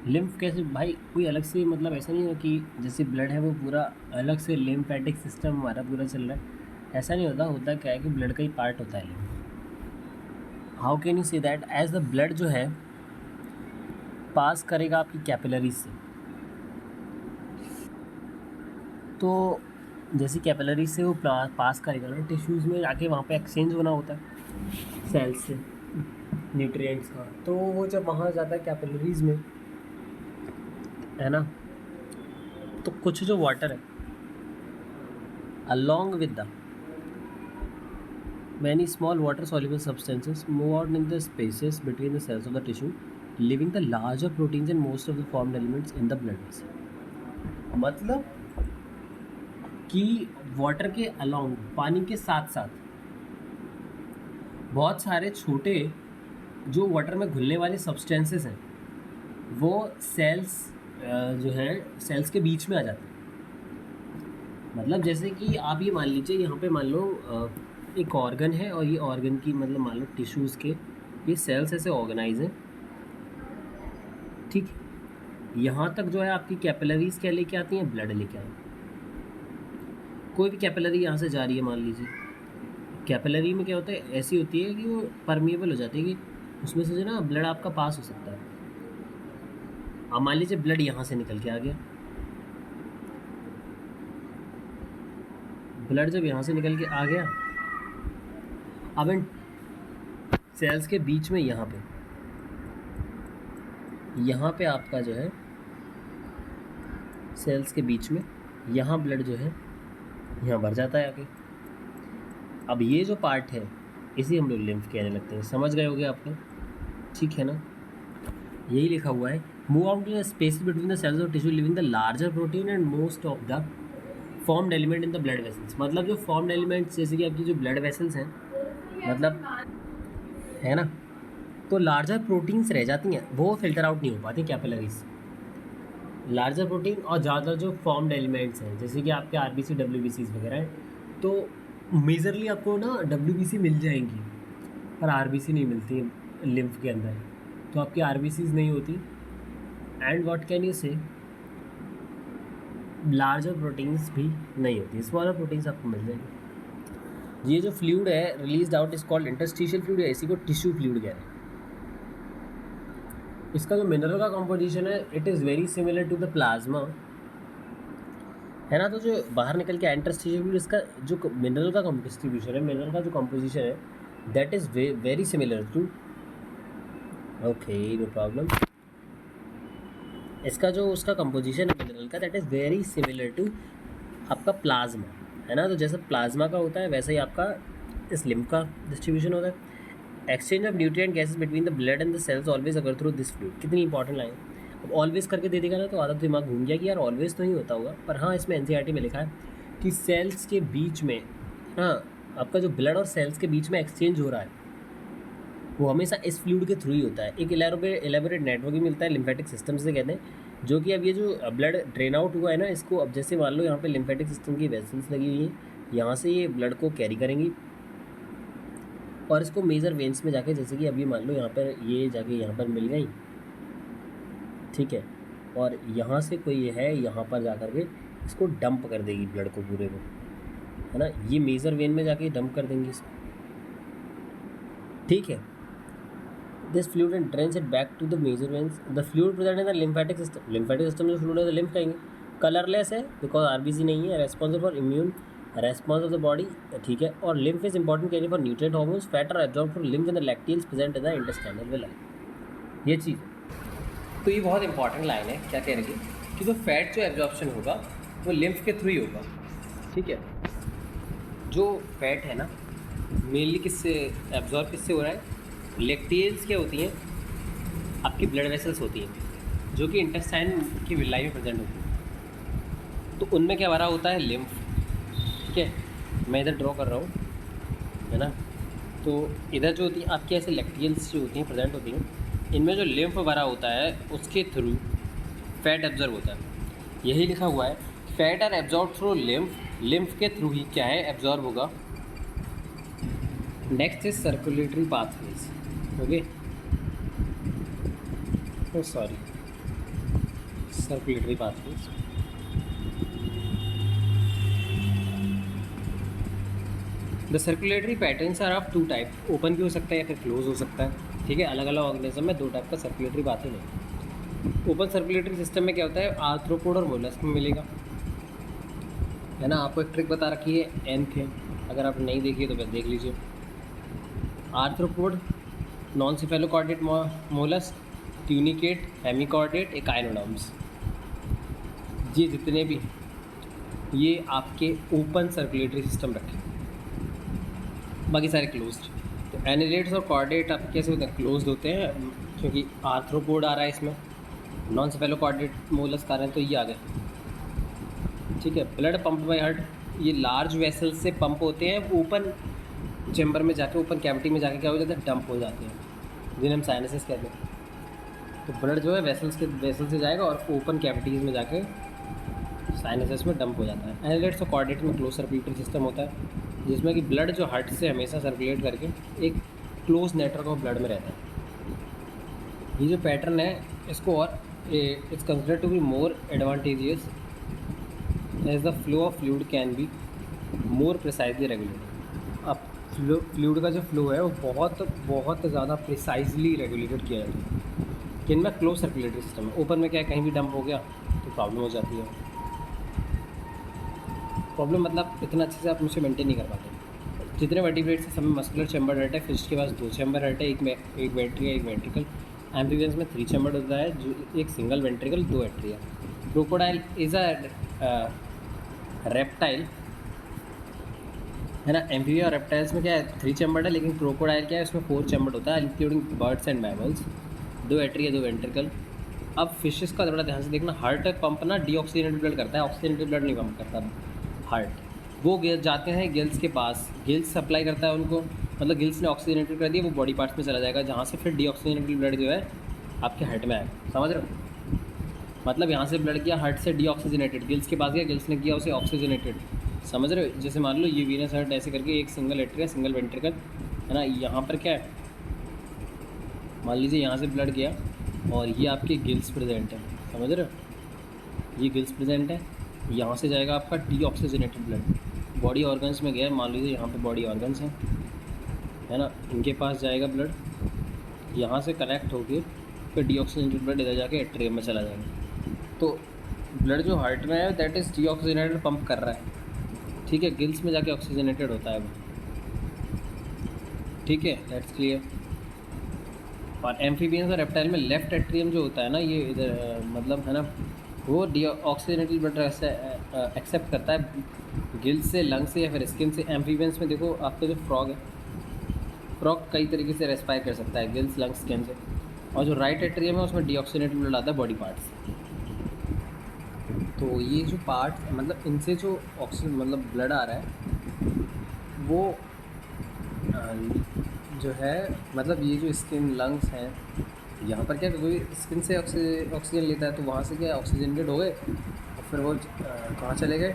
लिम्फ कैसे भाई, कोई अलग से मतलब ऐसा नहीं है कि जैसे ब्लड है वो पूरा अलग से लिम्फेटिक सिस्टम हमारा पूरा चल रहा है, ऐसा नहीं होता। होता क्या है कि ब्लड का ही पार्ट होता है lymph. How can you say that, as the blood जो है पास करेगा आपकी कैपिलरीज से, तो जैसे कैपिलरीज से वो पास करेगा ना टिश्यूज़ में, जाके वहाँ पे एक्सचेंज होना होता है सेल्स से न्यूट्रिएंट्स का। तो वो जब वहाँ जाता है कैपिलरीज में, है ना, तो कुछ जो वाटर है along with the many small water soluble substances move out in the spaces between the cells of the tissue, leaving the larger proteins and most of the formed elements in the blood vessel। मतलब कि water के along, पानी के साथ साथ बहुत सारे छोटे जो वाटर में घुलने वाले सब्सटेंसेस हैं वो सेल्स जो है सेल्स के बीच में आ जाते हैं। मतलब जैसे कि आप ये मान लीजिए, यहाँ पे मान लो एक ऑर्गन है और ये ऑर्गन की मतलब मान लो टिश्यूज़ के ये सेल्स ऐसे ऑर्गेनाइज हैं, ठीक है। यहाँ तक जो है आपकी कैपिलरीज क्या लेके आती हैं, ब्लड लेके आती हैं। कोई भी कैपिलरी यहाँ से जा रही है मान लीजिए, कैपिलरी में क्या होता है, ऐसी होती है कि वो परमिएबल हो जाती है कि उसमें से जो ना ब्लड आपका पास हो सकता है। अब मान लीजिए ब्लड यहाँ से निकल के आ गया, ब्लड जब यहाँ से निकल के आ गया, अब इन सेल्स के बीच में यहाँ पे आपका जो है सेल्स के बीच में यहाँ ब्लड जो है यहाँ भर जाता है आके। अब ये जो पार्ट है इसे हम लोग लिम्फ कहने लगते हैं। समझ गए होगे आपको, ठीक है ना। यही लिखा हुआ है, move out in the space between the cells of tissue leaving the larger protein and most of the formed element in the blood vessels. मतलब जो फॉर्म्ड एलिमेंट्स जैसे कि आपकी जो ब्लड वेसल्स हैं, मतलब है ना, तो लार्जर प्रोटीन्स रह जाती हैं, वो फिल्टर आउट नहीं हो पाती कैपिलरीज से। लार्जर प्रोटीन और ज़्यादा जो फॉर्म्ड एलिमेंट्स हैं जैसे कि आपके आरबीसी डब्ल्यूबीसीज वगैरह हैं, तो मेजरली आपको ना डब्ल्यूबीसी मिल जाएंगी पर आरबीसी नहीं मिलती लिम्फ के अंदर, तो आपकी आरबीसीज नहीं होती। एंड व्हाट कैन यू से, लार्जर प्रोटीन्स भी नहीं होती, स्मॉलर प्रोटीन्स आपको मिल जाएंगे। ये जो फ्लूइड है release out is called interstitial fluid, इसी को टिश्यू फ्लूइड कह रहे हैं। इसका जो मिनरल का कंपोजिशन है it is very similar to the plasma, है ना। तो जो बाहर निकल के इंटरस्टिशियल फ्लूइड, इसका जो मिनरल का डिस्ट्रीब्यूशन है, मिनरल का जो कंपोजिशन है that is very similar to, okay no problem. इसका जो उसका कंपोजिशन है मिनरल का that is very similar to आपका प्लाज्मा, है ना। तो जैसे प्लाज्मा का होता है वैसे ही आपका इस लिम्फ का डिस्ट्रीब्यूशन होता है। Exchange of nutrient gases between the blood and the cells always अगर थ्रू दिस फ्लूइड। कितनी इंपॉर्टेंट लाइन। अब ऑलवेज करके दे देगा ना तो आधा दिमाग घूम गया कि यार ऑलवेज तो नहीं होता होगा, पर हाँ इसमें एनसीईआरटी में लिखा है कि सेल्स के बीच में, हाँ आपका जो ब्लड और सेल्स के बीच में एक्सचेंज हो रहा है वो हमेशा इस फ्लूइड के थ्रू ही होता है। एक एलेबोरेट नेटवर्क ही मिलता है, लिम्फेटिक सिस्टम से कहते हैं, जो कि अब ये जो ब्लड ड्रेन आउट हुआ है ना, इसको अब जैसे मान लो यहाँ पे लिम्फेटिक सिस्टम की वेसल्स लगी हुई हैं, यहाँ से ये ब्लड को कैरी करेंगी और इसको मेजर वेन्स में जाके, जैसे कि अभी मान लो यहाँ पर ये जाके यहाँ पर मिल गई, ठीक है, और यहाँ से कोई है यहाँ पर जा कर के इसको डंप कर देगी ब्लड को पूरे को, है ना। ये मेजर वेन में जाके डंप कर देंगी इसको, ठीक है। This fluid and drains it back to the major veins. The fluid present in the lymphatic system, lymphatic system जो फ्लूइड है लिम्फ कहेंगे, कलरलेस है बिकॉज आरबीसी नहीं है, responsible for immune response of the body, ठीक है। और lymph is important carrier for nutrient hormones, fat are absorb from lymph in the lacteals present in the intestinal villi. ये चीज़ है। तो ये बहुत इंपॉर्टेंट लाइन है, क्या कह रही है कि जो फैट जो एब्जॉर्प्शन होगा वो लिम्फ के थ्रू ही होगा, ठीक है। जो फैट है ना मेनली किससे एब्जॉर्ब किससे हो रहा है, लैक्टेल्स क्या होती हैं, आपकी ब्लड वेसल्स होती हैं जो कि इंटेस्टाइन की विलाई में प्रेजेंट होती हैं। तो उनमें क्या भरा होता है, लिम्फ, ठीक है। मैं इधर ड्रॉ कर रहा हूँ, है ना। तो इधर जो होती है आपकी ऐसे लैक्टेल्स जो होती हैं प्रेजेंट होती हैं, इनमें जो लिम्फ भरा होता है उसके थ्रू फैट एब्जॉर्ब होता है। यही लिखा हुआ है, fat are absorb through lymph, lymph के थ्रू ही क्या है एब्जॉर्ब होगा। Next is circulatory pathways, okay, sorry, circulatory pathways. The circulatory patterns are of two type, open भी हो सकता है या फिर क्लोज हो सकता है, ठीक है। अलग अलग ऑर्गेनिज्म में दो टाइप का सर्कुलेटरी पाथवे है। ओपन सर्कुलेटरी सिस्टम में क्या होता है, आर्थ्रोपोड और मोलस्क में मिलेगा, है ना। आपको एक ट्रिक बता रखी है एंथ है, अगर आप नहीं देखिए तो फिर देख लीजिए। Arthropod, non cephalochordate mollusc, tunicate, hemichordate, echinoderms, ये जितने भी ये आपके ओपन सर्कुलेटरी सिस्टम रखे, बाकी सारे क्लोज्ड। तो एनिलेट्स और कॉर्डेट आप कैसे होते हैं, क्लोज्ड होते हैं, क्योंकि आर्थ्रोपोड आ रहा है इसमें, नॉन सेफेलोकॉर्डेट मोलस्क आ रहे हैं, तो ये आ गए, ठीक है। ब्लड पंप बाय हार्ट, ये लार्ज वेसल से पंप होते हैं, ओपन चैम्बर में जाके, ओपन कैविटी में जाके क्या हो जाता है, डंप हो जाते हैं, जिन्हें हम साइनसेस कहते हैं। तो ब्लड जो है वेसल से जाएगा और ओपन कैविटीज़ में जाके साइनसेस में डंप हो जाता है। एनिलेट्स और कॉर्डेट में क्लोज सर्कुलेटरी सिस्टम होता है, जिसमें कि ब्लड जो हार्ट से हमेशा सर्कुलेट करके एक क्लोज नेटवर्क ऑफ ब्लड में रहता है। ये जो पैटर्न है इसको और it's consider to be more advantageous as the flow of fluid can be more precisely regulated. अब फ्लूइड का जो फ्लो है वो बहुत ज़्यादा प्रिसाइजली रेगुलेटेड किया जाता है। किन में क्लोज सर्कुलेटरी सिस्टम है, ओपन में क्या है, कहीं भी डंप हो गया तो प्रॉब्लम हो जाती है। प्रॉब्लम मतलब इतना अच्छे से आप मुझसे मेंटेन नहीं कर पाते। जितने वर्टिब्रेट्स हैं सब में मस्कुलर चैम्बर रहता है, फिश के पास दो चैम्बर रहता है, एक वेंट्री एक वेंट्रिकल। एम्फीबियंस में 3 चैम्बर होता है, जो एक single ventricle, 2 atria. Crocodile is a reptile, है ना। एम्फीबिया और रेप्टाइल्स में क्या है, 3 चैम्बर है, लेकिन क्रोकोडाइल क्या है उसमें 4 चैम्बर होता है, including birds and mammals, 2 atria 2 ventricle. अब फिशेस का थोड़ा ध्यान से देखना, हार्ट पंप ना डीऑक्सीजनेटेड ब्लड करता है, ऑक्सीजनेटेड ब्लड नहीं पंप करता हार्ट। वो जाते हैं गिल्स के पास, गिल्स सप्लाई करता है उनको, मतलब गिल्स ने ऑक्सीजनेटेड कर दिया, वो बॉडी पार्ट्स में चला जाएगा, जहाँ से फिर डीऑक्सीजनेटेड ब्लड जो है आपके हार्ट में आएगा, समझ रहे हो। मतलब यहाँ से ब्लड किया हार्ट से डीऑक्सीजनेटेड, गिल्स के पास गया, गिल्स ने किया उसे ऑक्सीजनेटेड, समझ रहे हो। जैसे मान लो ये वीनस हार्ट ऐसे करके एक सिंगल एट्रिया सिंगल वेंट्रिकल, है ना। यहाँ पर क्या है, मान लीजिए यहाँ से ब्लड गया और ये आपके गिल्स प्रेजेंट है, समझ रहे हो, ये गिल्स प्रेजेंट है, यहाँ से जाएगा आपका डीऑक्सीजनेटेड ब्लड, बॉडी ऑर्गन्स में गया, मान लीजिए यहाँ पे बॉडी ऑर्गन्स हैं, है ना, इनके पास जाएगा ब्लड, यहाँ से कनेक्ट होके फिर डीऑक्सीजनेटेड ब्लड इधर जाके एट्रियम में चला जाएगा। तो ब्लड जो हार्ट में है दैट इज़ डीऑक्सीजनेटेड पंप कर रहा है, ठीक है, गिल्स में जाके ऑक्सीजनेटेड होता है वो, ठीक है, दैट्स क्लियर। और एम्फीबियंस और रेप्टाइल में लेफ्ट एट्रियम जो होता है ना, ये इधर मतलब है ना, वो ऑक्सीजनेटेड ब्लड एक्सेप्ट करता है गिल्स से, लंग से या फिर स्किन से। एम्फीबियंस में देखो आपका जो फ्रॉग है, फ्रॉग कई तरीके से रेस्पायर कर सकता है, गिल्स, लंग, स्किन से। और जो राइट एट्रियम है उसमें डीऑक्सीजनेटेड ब्लड आता है बॉडी पार्ट्स। तो ये जो पार्ट मतलब इनसे जो ऑक्सीजन मतलब ब्लड आ रहा है वो जो है मतलब ये जो स्किन, लंग्स हैं, यहाँ पर क्या कोई स्किन से ऑक्सीजन लेता है तो वहाँ से क्या ऑक्सीजनेटेड हो गए और फिर वो कहाँ चले गए,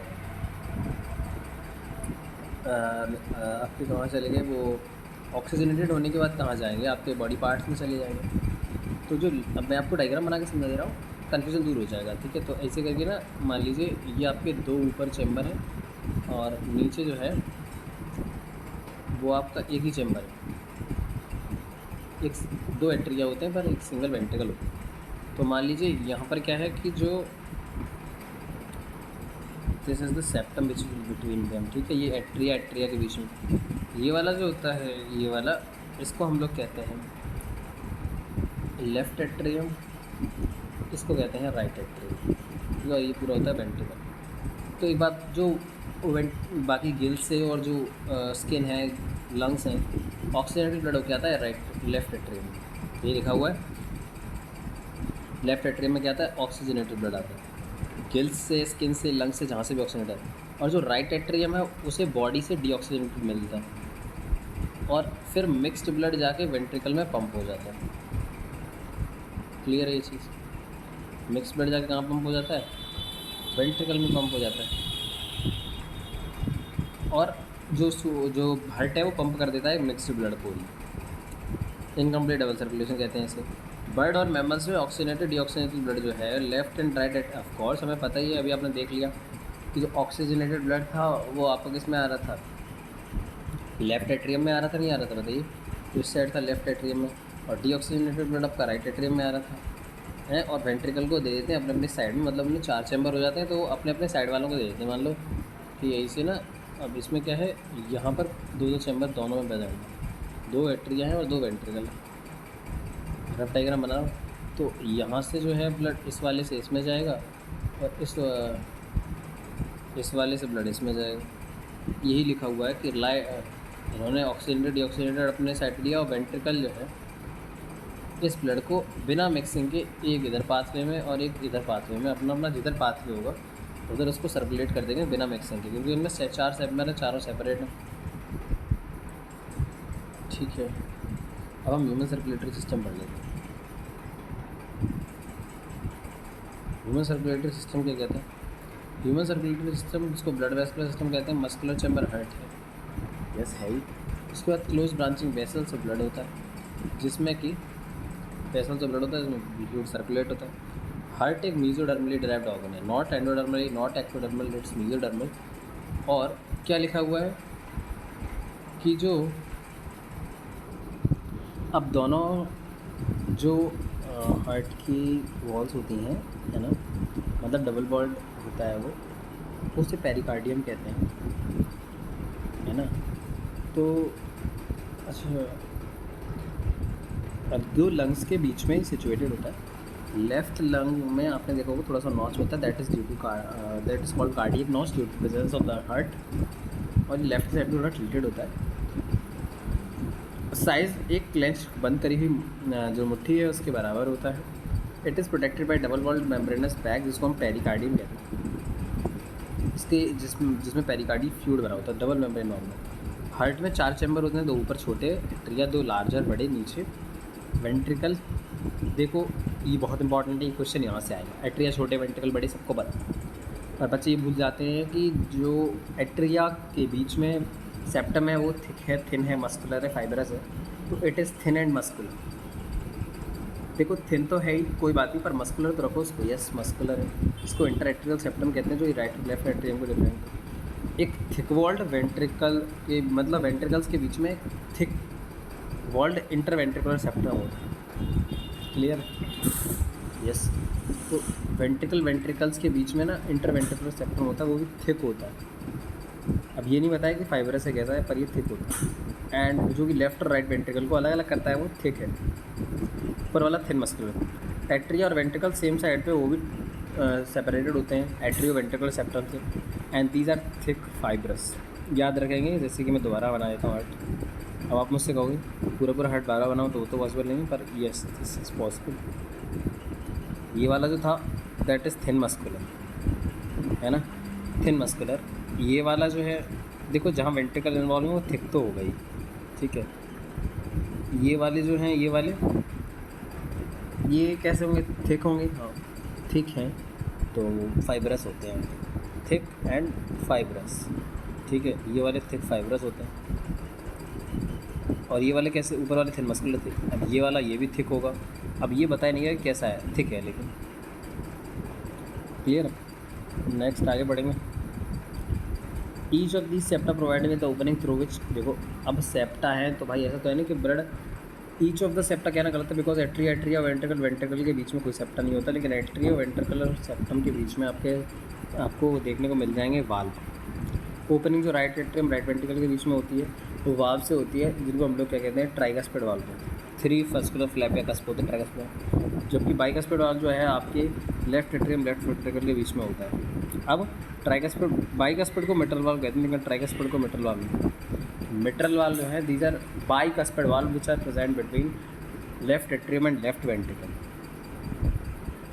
आपके कहाँ चले गए, वो ऑक्सीजनेटेड होने के बाद कहाँ जाएंगे, आपके बॉडी पार्ट्स में चले जाएंगे। तो जो अब मैं आपको डायग्राम बना के समझा दे रहा हूँ, कन्फ्यूज़न दूर हो जाएगा, ठीक है। तो ऐसे करके ना मान लीजिए ये आपके 2 ऊपर चैम्बर है और नीचे जो है वो आपका एक ही चैम्बर है, एक 2 एट्रिया होते हैं पर एक सिंगल वेंट्रिकल होता है। तो मान लीजिए यहाँ पर क्या है कि जो this is the septum which between them, ठीक है। ये एट्रिया एट्रिया के बीच में ये वाला जो होता है, ये वाला, इसको हम लोग कहते हैं लेफ्ट एट्रियम, इसको कहते हैं राइट एट्रियम। और ये पूरा होता है वेंट्रिकल। तो एक बात जो बाकी गिल्स से और जो स्किन है, लंग्स हैं, ऑक्सीजनेटेड ब्लड क्या आता है राइट लेफ्ट एट्रियम में, ये लिखा हुआ है। लेफ्ट एट्रियम में क्या आता है, ऑक्सीजनेटेड ब्लड आता है, गिल्स से, स्किन से, लंग्स से, जहाँ से भी ऑक्सीजनेटेड है। और जो राइट एट्रियम है उसे बॉडी से डीऑक्सीजनेटेड मिलता है और फिर मिक्स्ड ब्लड जाके वेंट्रिकल में पंप हो जाता है। क्लियर है ये चीज़? मिक्स्ड ब्लड जाके कहाँ पंप हो जाता है, वेंट्रिकल में पंप हो जाता है। और जो हार्ट है वो पंप कर देता है मिक्स्ड ब्लड को ही। इनकम्प्लीट डबल सर्कुलेशन कहते हैं इसे। बर्ड और मैमल्स में ऑक्सीजनेटेड डीऑक्सीजनेटेड ब्लड जो है left and right, of course हमें पता ही है, अभी आपने देख लिया कि जो ऑक्सीजनेटेड ब्लड था वो आपको किस में आ रहा था, लेफ्ट एट्रियम में आ रहा था, नहीं आ रहा था बताइए? इस साइड था लेफ्ट एट्रियम में, और डीऑक्सीजनेटेड ब्लड आपका राइट एट्रियम में आ रहा था है। और वेंट्रिकल को दे देते हैं अपने अपने साइड में, मतलब उनमें 4 चैम्बर हो जाते हैं, तो वो अपने अपने साइड वालों को दे देते हैं। मान लो कि यही से ना, अब इसमें क्या है, यहाँ पर 2 चैम्बर दोनों में प्रेजेंट है, 2 एट्रिया हैं और 2 वेंट्रिकल है। रफ डायग्राम बना रहा हूँ। तो यहाँ से जो है ब्लड इस वाले से इसमें जाएगा और इस वाले से ब्लड इसमें जाएगा। यही लिखा हुआ है कि इन्होंने ऑक्सीजनेटेड डीऑक्सीजनेटेड अपने साइड लिया और वेंट्रिकल जो है इस ब्लड को बिना मिक्सिंग के एक इधर पाथवे में और एक इधर पाथवे में, अपना अपना जिधर पाथवे होगा उधर उसको सर्कुलेट कर देंगे बिना मिक्सिंग के, क्योंकि इनमें 4 सेगमेंट है, चारों सेपरेट हैं। ठीक है, अब हम ह्यूमन सर्कुलेटरी सिस्टम पढ़ लेते हैं। ह्यूमन सर्कुलेटरी सिस्टम क्या कहते हैं? ह्यूमन सर्कुलेटरी सिस्टम, जिसको ब्लड वेस्कुलर सिस्टम कहते हैं, मस्कुलर चैम्बर हार्ट है, यस है ही। उसके बाद क्लोज ब्रांचिंग वेसल से ब्लड होता है, जिसमें कि वेसल से ब्लड होता है, जिसमें फ्लूइड सर्कुलेट होता है। हार्ट एक मीजोडर्मली डिराइव्ड ऑर्गन है, not endodermally, not ectodermal, it's mesodermal. और क्या लिखा हुआ है कि जो अब दोनों जो हार्ट की वॉल्स होती हैं, है ना, मतलब डबल वॉल्ड होता है वो, उसे पेरिकार्डियम कहते हैं, है ना। तो अच्छा, अब 2 लंग्स के बीच में सिचुएटेड होता है। लेफ्ट लंग में आपने देखा होगा थोड़ा सा नॉच होता है, that is called cardiac notch due to presence of the heart. और लेफ्ट साइड में थोड़ा टिल्टेड होता है। साइज़ एक क्लेंच बंद करी हुई जो मुट्ठी है उसके बराबर होता है। It is protected by double walled membranous bag, जिसको हम पेरिकार्डियम कहते हैं। इसके जिसमें पेरिकार्डियल फ्लूइड भरा होता है, डबल मेम्ब्रेन नॉर्मल। हार्ट में 4 चैम्बर होते हैं, 2 ऊपर छोटे, एट्रिया 2 लार्जर बड़े नीचे, वेंट्रिकल। देखो ये बहुत इंपॉर्टेंट है, ये क्वेश्चन यहाँ से आएगा, एट्रिया छोटे वेंट्रिकल बड़े सबको पता। और बच्चे ये भूल जाते हैं कि जो एट्रिया के बीच में सेप्टम है वो थिक है, थिन है, मस्कुलर है, फाइबरस है। तो it is thin and muscular. देखो थिन तो है ही, कोई बात नहीं, पर मस्कुलर तो रखो उसको, यस मस्कुलर है। इसको इंटर एट्रियल सेप्टम कहते हैं, जो राइट लेफ्ट एट्रियम को डिफरेंट। एक थिक वॉल्ड वेंट्रिकल के, मतलब वेंट्रिकल्स के बीच में एक thick walled interventricular septum होता है। क्लियर? यस। तो वेंट्रिकल्स के बीच में ना इंटर वेंट्रिकुलर सेप्टम होता है, वो भी थिक होता है। अब ये नहीं बताया कि फाइबरस है कैसा है, पर ये थिक होता है। एंड जो कि लेफ्ट और राइट वेंट्रिकल को अलग अलग करता है, वो थिक है। ऊपर वाला थिन मस्कुलर। एट्रिया और वेंट्रिकल सेम साइड पे, वो भी सेपरेटेड होते हैं एट्रियो वेंट्रिकुलर सेप्टम से। And these are thick fibrous. याद रखेंगे, जैसे कि मैं दोबारा बना देता हूँ हार्ट। अब आप मुझसे कहोगे पूरा हार्ट दोबारा बनाओ, तो वो तो पॉसिबल नहीं है, पर येस दिस इज़ पॉसिबल। ये वाला जो था दैट इज़ थिन मस्कुलर, है ना, थिन मस्कुलर। ये वाला जो है, देखो जहाँ वेंट्रिकल इन्वॉल्व है वो थिक तो होगा ही, ठीक है। ये वाले जो हैं, ये वाले ये कैसे होंगे, थिक होंगे, हाँ थिक हैं, तो फाइब्रस होते हैं, थिक एंड फाइब्रस, ठीक है। ये वाले थिक फाइब्रस होते हैं। और ये वाले कैसे, ऊपर वाले थिन मस्कुलर थे। अब ये वाला ये भी थिक होगा। अब ये बताया नहीं है कैसा है, थिक है लेकिन। क्लियर? नेक्स्ट आगे बढ़ेंगे। Each of this septa provided with the opening through which, देखो अब सेप्टा है तो भाई ऐसा तो है नहीं कि blood each of the septa कहना गलत है, बिकॉज एट्रिया वेंट्रिकल के बीच में कोई सेप्टा नहीं होता, लेकिन एट्रिया वेंट्रिकल और सेप्टम के बीच में आपके आपको देखने को मिल जाएंगे वाल्व। ओपनिंग जो राइट एट्रियम राइट वेंट्रिकल के बीच में होती है वो वाल्व से होती है, जिनको हम लोग क्या कहते हैं, ट्राइकस्पिड वाल्व कहते हैं। 3 फस्कुलर फ्लैप या कस्प होते हैं ट्राइकस्पिड, जबकि बाइकस्पिड वाल्व जो है आपके लेफ्ट एट्रियम लेफ्ट वेंट्रिकल के बीच में होता है। अब ट्राइकस्पिड बाइकस्पिड को मिट्रल वाल्व कहते हैं, लेकिन ट्राइकस्पिड को मिट्रल वाल्व नहीं। मिट्रल वाल्व जो है these are bicuspid valve which are present between left atrium and left ventricle,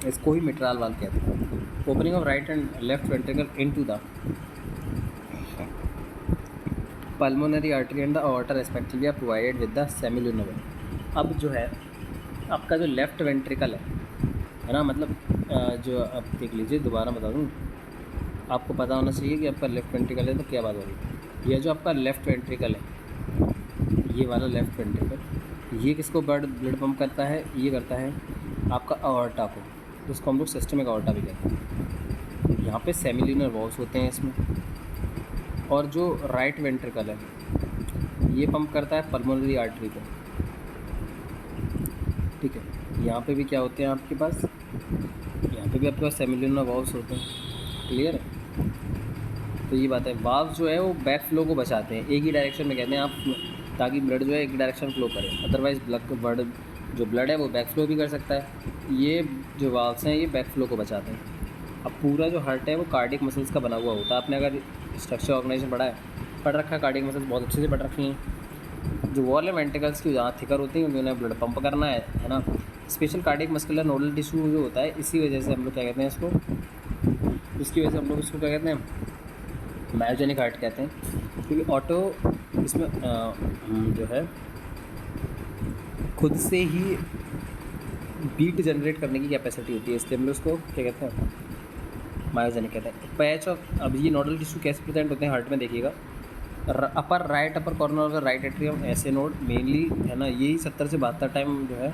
इसको ही मिट्रल वाल्व कहते हैं। Opening of right and left ventricle into the pulmonary artery and the aorta respectively are provided with the semilunar vein। अब जो है आपका जो left ventricle है ना, मतलब जो अब देख लीजिए, दोबारा बता दूँ, आपको पता होना चाहिए कि आपका लेफ्ट वेंट्रिकल है तो क्या बात हो रही है। यह जो आपका लेफ्ट वेंट्रिकल है, ये वाला लेफ्ट वेंट्रिकल, ये किसको ब्लड पंप करता है, ये करता है आपका aorta को, जिसको हम लोग सिस्टमिक aorta भी कहते हैं। यहाँ पे सेमिल्यूनर वॉल्स होते हैं इसमें। और जो राइट वेंट्रिकल है ये पंप करता है पल्मोनरी आर्टरी को, ठीक है। यहाँ पे भी क्या होते हैं आपके पास, यहाँ पे भी आपके पास सेमिल्यूनर वॉल्स होते हैं, क्लियर है। तो ये बात है, वाल्व जो है वो बैक फ्लो को बचाते हैं, एक ही डायरेक्शन में कहते हैं आप, ताकि ब्लड जो है एक डायरेक्शन फ्लो करे, अदरवाइज़ ब्लड है वो बैक फ्लो भी कर सकता है। ये जो वाल्व्स हैं ये बैक फ्लो को बचाते हैं। अब पूरा जो हार्ट है वो कार्डियक मसल्स का बना हुआ होता है। आपने अगर स्ट्रक्चर ऑर्गेनाइजेशन पढ़ रखा है, कार्डियक मसल्स बहुत अच्छे से पढ़ रखी हैं। जो वॉल है वेंट्रिकल्स की जहाँ थिकर होती हैं उन्हें ब्लड पंप करना है ना। Special cardiac muscular nodal tissue जो होता है, इसी वजह से हम लोग क्या कहते हैं इसको, उसकी वजह से हम लोग इसको क्या कहते हैं, मायोजेनिक हार्ट कहते हैं। क्योंकि ऑटो इसमें जो है खुद से ही बीट जनरेट करने की कैपेसिटी होती है, इसलिए हम लोग उसको क्या कहते हैं, मायोजेनिक कहते हैं। पैच ऑफ, अब ये नोडल टिश्यू कैसे प्रेजेंट होते हैं हार्ट में, देखिएगा। अपर corner of the right atrium ऐसे नोड मेनली है ना, यही 70 से 72 टाइम जो है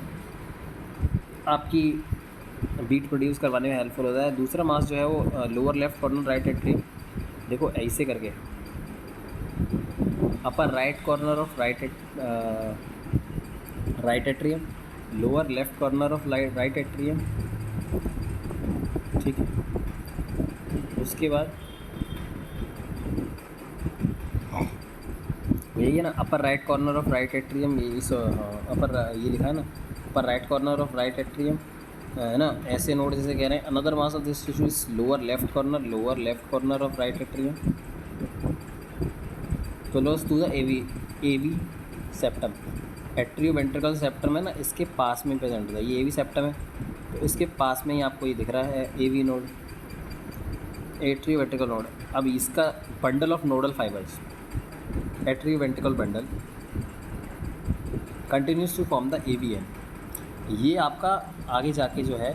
आपकी बीट प्रोड्यूस करवाने में हेल्पफुल होता है। दूसरा मास जो है वो lower left corner right atrium, देखो ऐसे करके, upper right corner of right atrium, lower left corner of right atrium, ठीक है। उसके बाद यही है ना, upper right corner of right atrium, ये इस अपर ये लिखा है ना, upper right corner of right atrium है ना, ऐसे नोड जैसे कह रहे हैं। Another mass of this tissue is lower left corner of right atrium close to the AV septum. Atrio ventricle septum है ना, इसके पास में प्रेजेंट होता है, ये एवी सेप्टम है, तो इसके पास में ही आपको ये दिख रहा है AV node, atrio ventricle node. अब इसका bundle of nodal fibres, atrio ventricle bundle continues to form the AVN. ये आपका आगे जाके जो है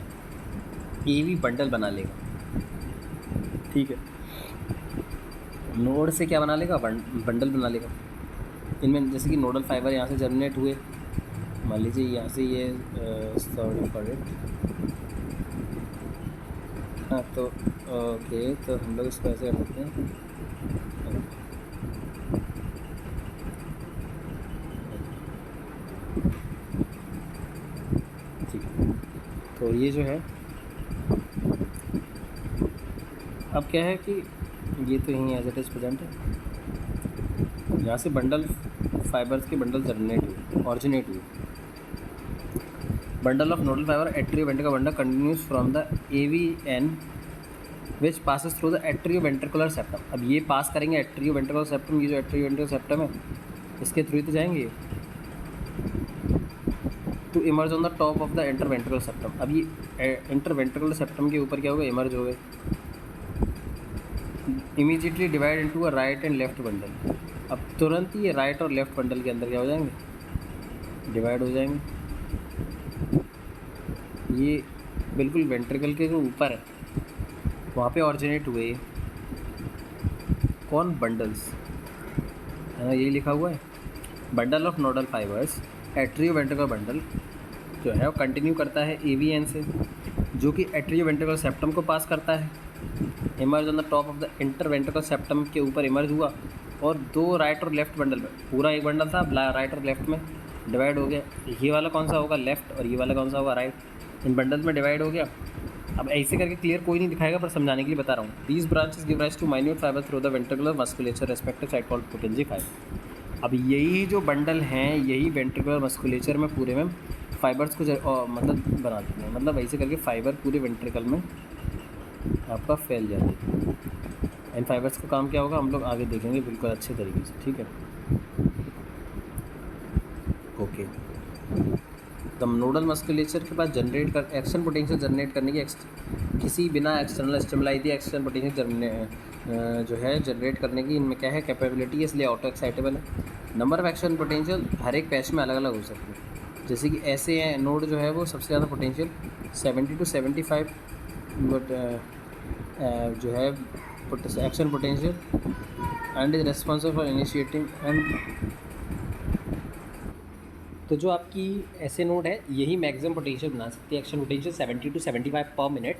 एवी बंडल बना लेगा, ठीक है। नोड से क्या बना लेगा, बंडल बना लेगा। इनमें जैसे कि नोडल फाइबर यहाँ से जर्मिनेट हुए, मान लीजिए यहाँ से ये सॉरी फॉर इट, हाँ तो ओके, तो हम लोग इसको ऐसे करते हैं, ठीक है। तो ये जो है अब क्या है कि ये तो यहीं एज इट इज़ प्रेजेंट है, यहाँ से बंडल फाइबर्स के बंडल ऑरिजिनेट हुए। Bundle of nodal fibre atrio ventricle bundle continuous from the AVN which passes through the atrio ventricular septum. अब ये पास करेंगे एट्रियो वेंट्रिकुलर सेप्टम, ये जो एट्रियो वेंट्रिकुलर सेप्टम है इसके थ्रू तो जाएंगे to emerge on the top of the interventricular septum. अब ये इंटरवेंट्रिकुलर सेप्टम के ऊपर क्या होगा, इमर्ज हो गए, immediately divide into a right and left bundle. अब तुरंत ही ये राइट और लेफ्ट बंडल के अंदर क्या हो जाएंगे, डिवाइड हो जाएंगे। ये बिल्कुल वेंट्रिकल के जो ऊपर है वहाँ पे ऑरिजिनेट हुए कौन, बंडल्स है ना, यही लिखा हुआ है। Bundle of nodal fibres atrio ventricle bundle जो है वो कंटिन्यू करता है एवीएन से, जो कि एट्रियो वेंट्रिकल सेप्टम को पास करता है, emerge on the top of the interventricular septum के ऊपर इमर्ज हुआ, और दो राइट और लेफ्ट बंडल में, पूरा एक बंडल था राइट और लेफ्ट में डिवाइड हो गया। ये वाला कौन सा होगा, लेफ्ट, और ये वाला कौन सा होगा, राइट। इन बंडल में डिवाइड हो गया, अब ऐसे करके क्लियर कोई नहीं दिखाएगा, पर समझाने के लिए बता रहा हूँ। These branches give rise to minute fibre through the ventricular musculature respective site called Purkinje fibre. अब यही जो बंडल हैं यही वेंट्रिकुलर मस्कुलेचर में पूरे में फाइबर्स को मतलब बनाते हैं, मतलब ऐसे करके फाइबर पूरे वेंट्रिकल में आपका फैल जाते हैं। इन फाइबर्स का काम क्या होगा हम लोग आगे देखेंगे बिल्कुल अच्छे तरीके से, ठीक है। ओके, द नोडल मस्कुलेचर के पास जनरेट कर एक्शन पोटेंशियल जनरेट करने की किसी बिना एक्सटर्नल स्टिमुलाई दिए एक्शन पोटेंशियल जो है जनरेट करने की इनमें क्या है कैपेबिलिटी है, इसलिए ऑटो एक्साइटेबल है। नंबर ऑफ एक्शन पोटेंशियल हर एक पैच में अलग अलग हो सकते हैं, जैसे कि ऐसे हैं नोड जो है वो सबसे ज़्यादा पोटेंशियल 70 to 75 बट जो है action potential and is responsible for initiating and. तो जो आपकी ऐसे नोड है यही मैक्सिमम पोटेंशियल बना सकती है, एक्शन पोटेंशियल 70 to 75 पर मिनट,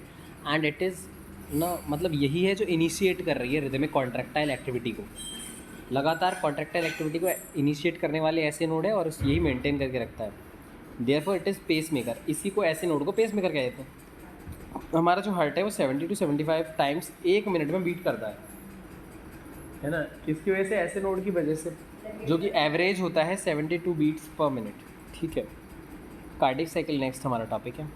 एंड इट इज़ ना मतलब यही है जो इनिशिएट कर रही है रिदमिक कॉन्ट्रैक्टाइल एक्टिविटी को, लगातार कॉन्ट्रैक्टाइल एक्टिविटी को इनिशिएट करने वाले ऐसे नोड है और यही मेंटेन करके रखता है। Therefore it is pacemaker, इसी को ऐसे नोड को पेस मेकर कहते हैं। हमारा जो हार्ट है वो 70 to 75 टाइम्स 1 मिनट में बीट करता है ना, किसकी वजह से? ऐसे नोड की वजह से, जो कि एवरेज होता है 72 बीट्स पर मिनट, ठीक है। कार्डिक साइकिल नेक्स्ट हमारा टॉपिक है।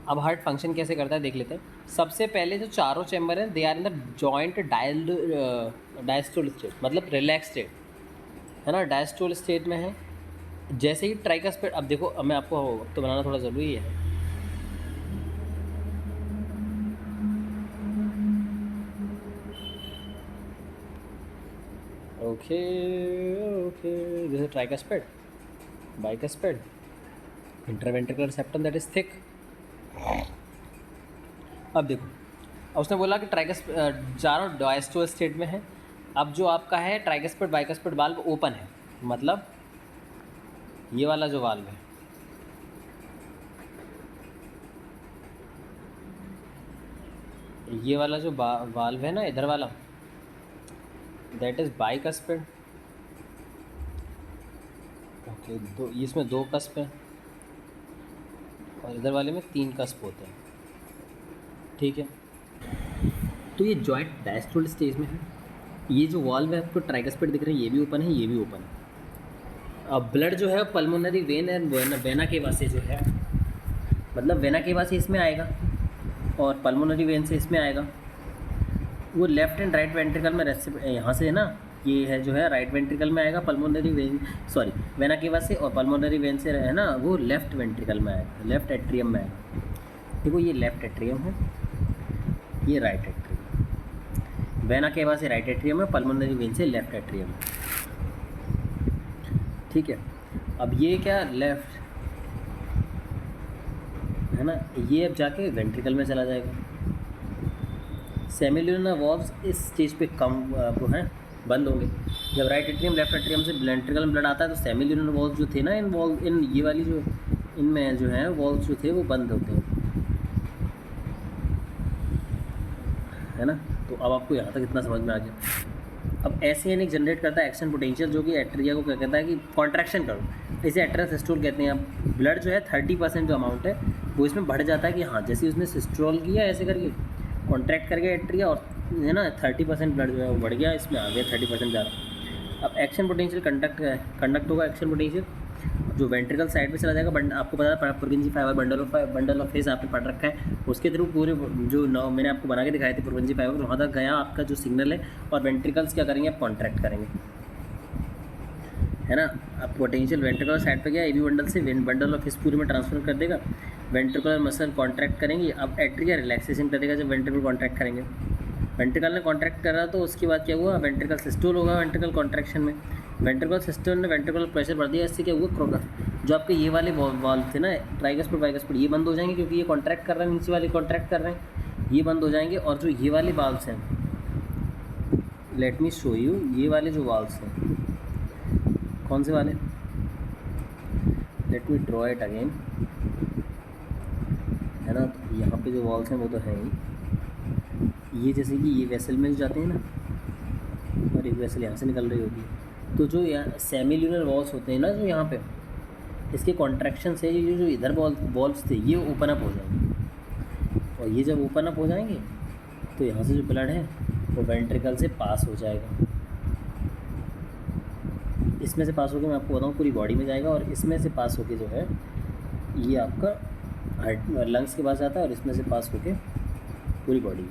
अब हार्ट फंक्शन कैसे करता है देख लेते हैं। सबसे पहले जो चारों चैम्बर हैं they are in the joint diastole state, मतलब रिलैक्स स्टेट है ना, डायस्टोल स्टेट में है। जैसे ही ट्राइकस्पिड, अब देखो अब मैं आपको तो बनाना थोड़ा ज़रूरी है। Okay okay, this is tricuspid, bicuspid, interventricular septum that is thick. अब देखो, अब उसने बोला कि चारों डायस्टोल स्टेट में है। अब जो आपका है ट्राइकस्पिड बाइकस्पिड वाल्व ओपन है, मतलब ये वाला जो वाल्व है, ये वाला जो वाल्व है ना इधर वाला, दैट इज बाइकस्पिड। ओके, दो इसमें 2 कस्प हैं और इधर वाले में 3 कस्प होते हैं, ठीक है। तो ये जॉइंट डायस्टोल स्टेज में है। ये जो वाल्व है आपको ट्राइकस्पिड दिख रहा है, ये भी ओपन है, ये भी ओपन है। अब ब्लड जो है pulmonary vein and vena cava से जो है, मतलब वेना केवा से इसमें आएगा और पल्मोनरी वेन से इसमें आएगा। वो लेफ्ट एंड राइट वेंट्रिकल में यहाँ से है ना, ये है जो है राइट वेंट्रिकल में आएगा, pulmonary vein sorry vena cava से, और पल्मोनरी वेन से है ना वो लेफ्ट वेंट्रिकल में आएगा, लेफ्ट एट्रियम में आएगा। देखो ये लेफ्ट एट्रियम है, ये राइट एट्रियम, वेना केवा से राइट एट्रियम है, पल्मोनरी वेन से लेफ्ट एट्रियम है, ठीक है। अब ये क्या लेफ्ट है ना, ये अब जाके वेंट्रिकल में चला जाएगा। सेमिल्यूनर वॉल्व्स इस स्टेज पे कम वो हैं, बंद होंगे। जब राइट एट्रियम लेफ्ट एट्रियम से वेंट्रिकल में ब्लड आता है तो सेमिल्यूनर वॉल्व्स जो थे ना इन ये वाली जो इनमें जो है वॉल्व्स जो थे वो बंद होते हैं, है ना। तो अब आपको यहाँ तक इतना समझ में आ गया। अब ऐसे यानी जनरेट करता है एक्शन पोटेंशियल, जो कि एट्रिया को क्या कहता है कि कॉन्ट्रैक्शन करो, इसे एट्रिया सिस्टोल कहते हैं। अब ब्लड जो है 30% जो अमाउंट है वो इसमें बढ़ जाता है कि हाँ जैसे उसने सिस्टोल किया ऐसे करके कॉन्ट्रैक्ट कर गया एट्रिया, और है ना 30% ब्लड जो है वो बढ़ गया, इसमें आ गया 30% ज़्यादा। अब एक्शन पोटेंशियल कंडक्ट होगा, एक्शन पोटेंशियल जो वेंट्रिकल साइड पे चला जाएगा। आपको पता है पुरकिंजी फाइबर बंडल ऑफ फेस आपने पढ़ रखा है, उसके थ्रू पूरे जो मैंने आपको बना के दिखाए थे पुरकिंजी फाइबर, वहाँ तक गया आपका जो सिग्नल है, और वेंट्रिकल्स क्या करेंगे आप कॉन्ट्रैक्ट करेंगे, है ना। अब पोटेंशियल वेंट्रिकुलर साइड पे गया, ए बी बंडल से बंडल ऑफ फेस पूरे में ट्रांसफर कर देगा, वेंट्रिकुलर मसल कॉन्ट्रैक्ट करेंगे। अब एट्रिया रिलैक्सेशन करेगा जब वेंट्रिकल कॉन्ट्रैक्ट करेंगे। वेंट्रिकल ने कॉन्ट्रैक्ट करा तो उसके बाद क्या हुआ, वेंट्रिकल सिस्टोल होगा वेंट्रिकल कॉन्ट्रैक्शन में। वेंट्रिकल सिस्टोल ने वेंट्रिकल प्रेशर बढ़ दिया, इससे क्या हुआ, जो आपके ये वाले वाल्व थे ना ट्राइकस्पिड बाइकस्पिड, ये बंद हो जाएंगे क्योंकि ये कॉन्ट्रैक्ट कर रहे हैं, नीचे वाले कॉन्ट्रैक्ट कर रहे हैं, ये बंद हो जाएंगे। और जो ये वाले वाल्व्स हैं, लेट मी शो यू, ये वाले जो वाल्व्स हैं कौन से वाले, let me draw it again, है ना। यहाँ पे जो वॉल्स हैं वो तो हैं ही, ये जैसे कि ये वेसल में जाते हैं ना, और एक वेसल यहाँ से निकल रही होगी, तो जो यहाँ सेमिल्यूनर वॉल्स होते हैं ना जो यहाँ पे, इसके कॉन्ट्रैक्शन से ये जो इधर वॉल्स थे ये ओपन अप हो जाएंगे, और ये जब ओपन अप हो जाएंगे तो यहाँ से जो ब्लड है वो वेंट्रिकल से पास हो जाएगा, इसमें से पास होकर मैं आपको बताऊँ पूरी बॉडी में जाएगा, और इसमें से पास होके जो है ये आपका हार्ट लंग्स के पास जाता है, और इसमें से पास होके पूरी बॉडी में।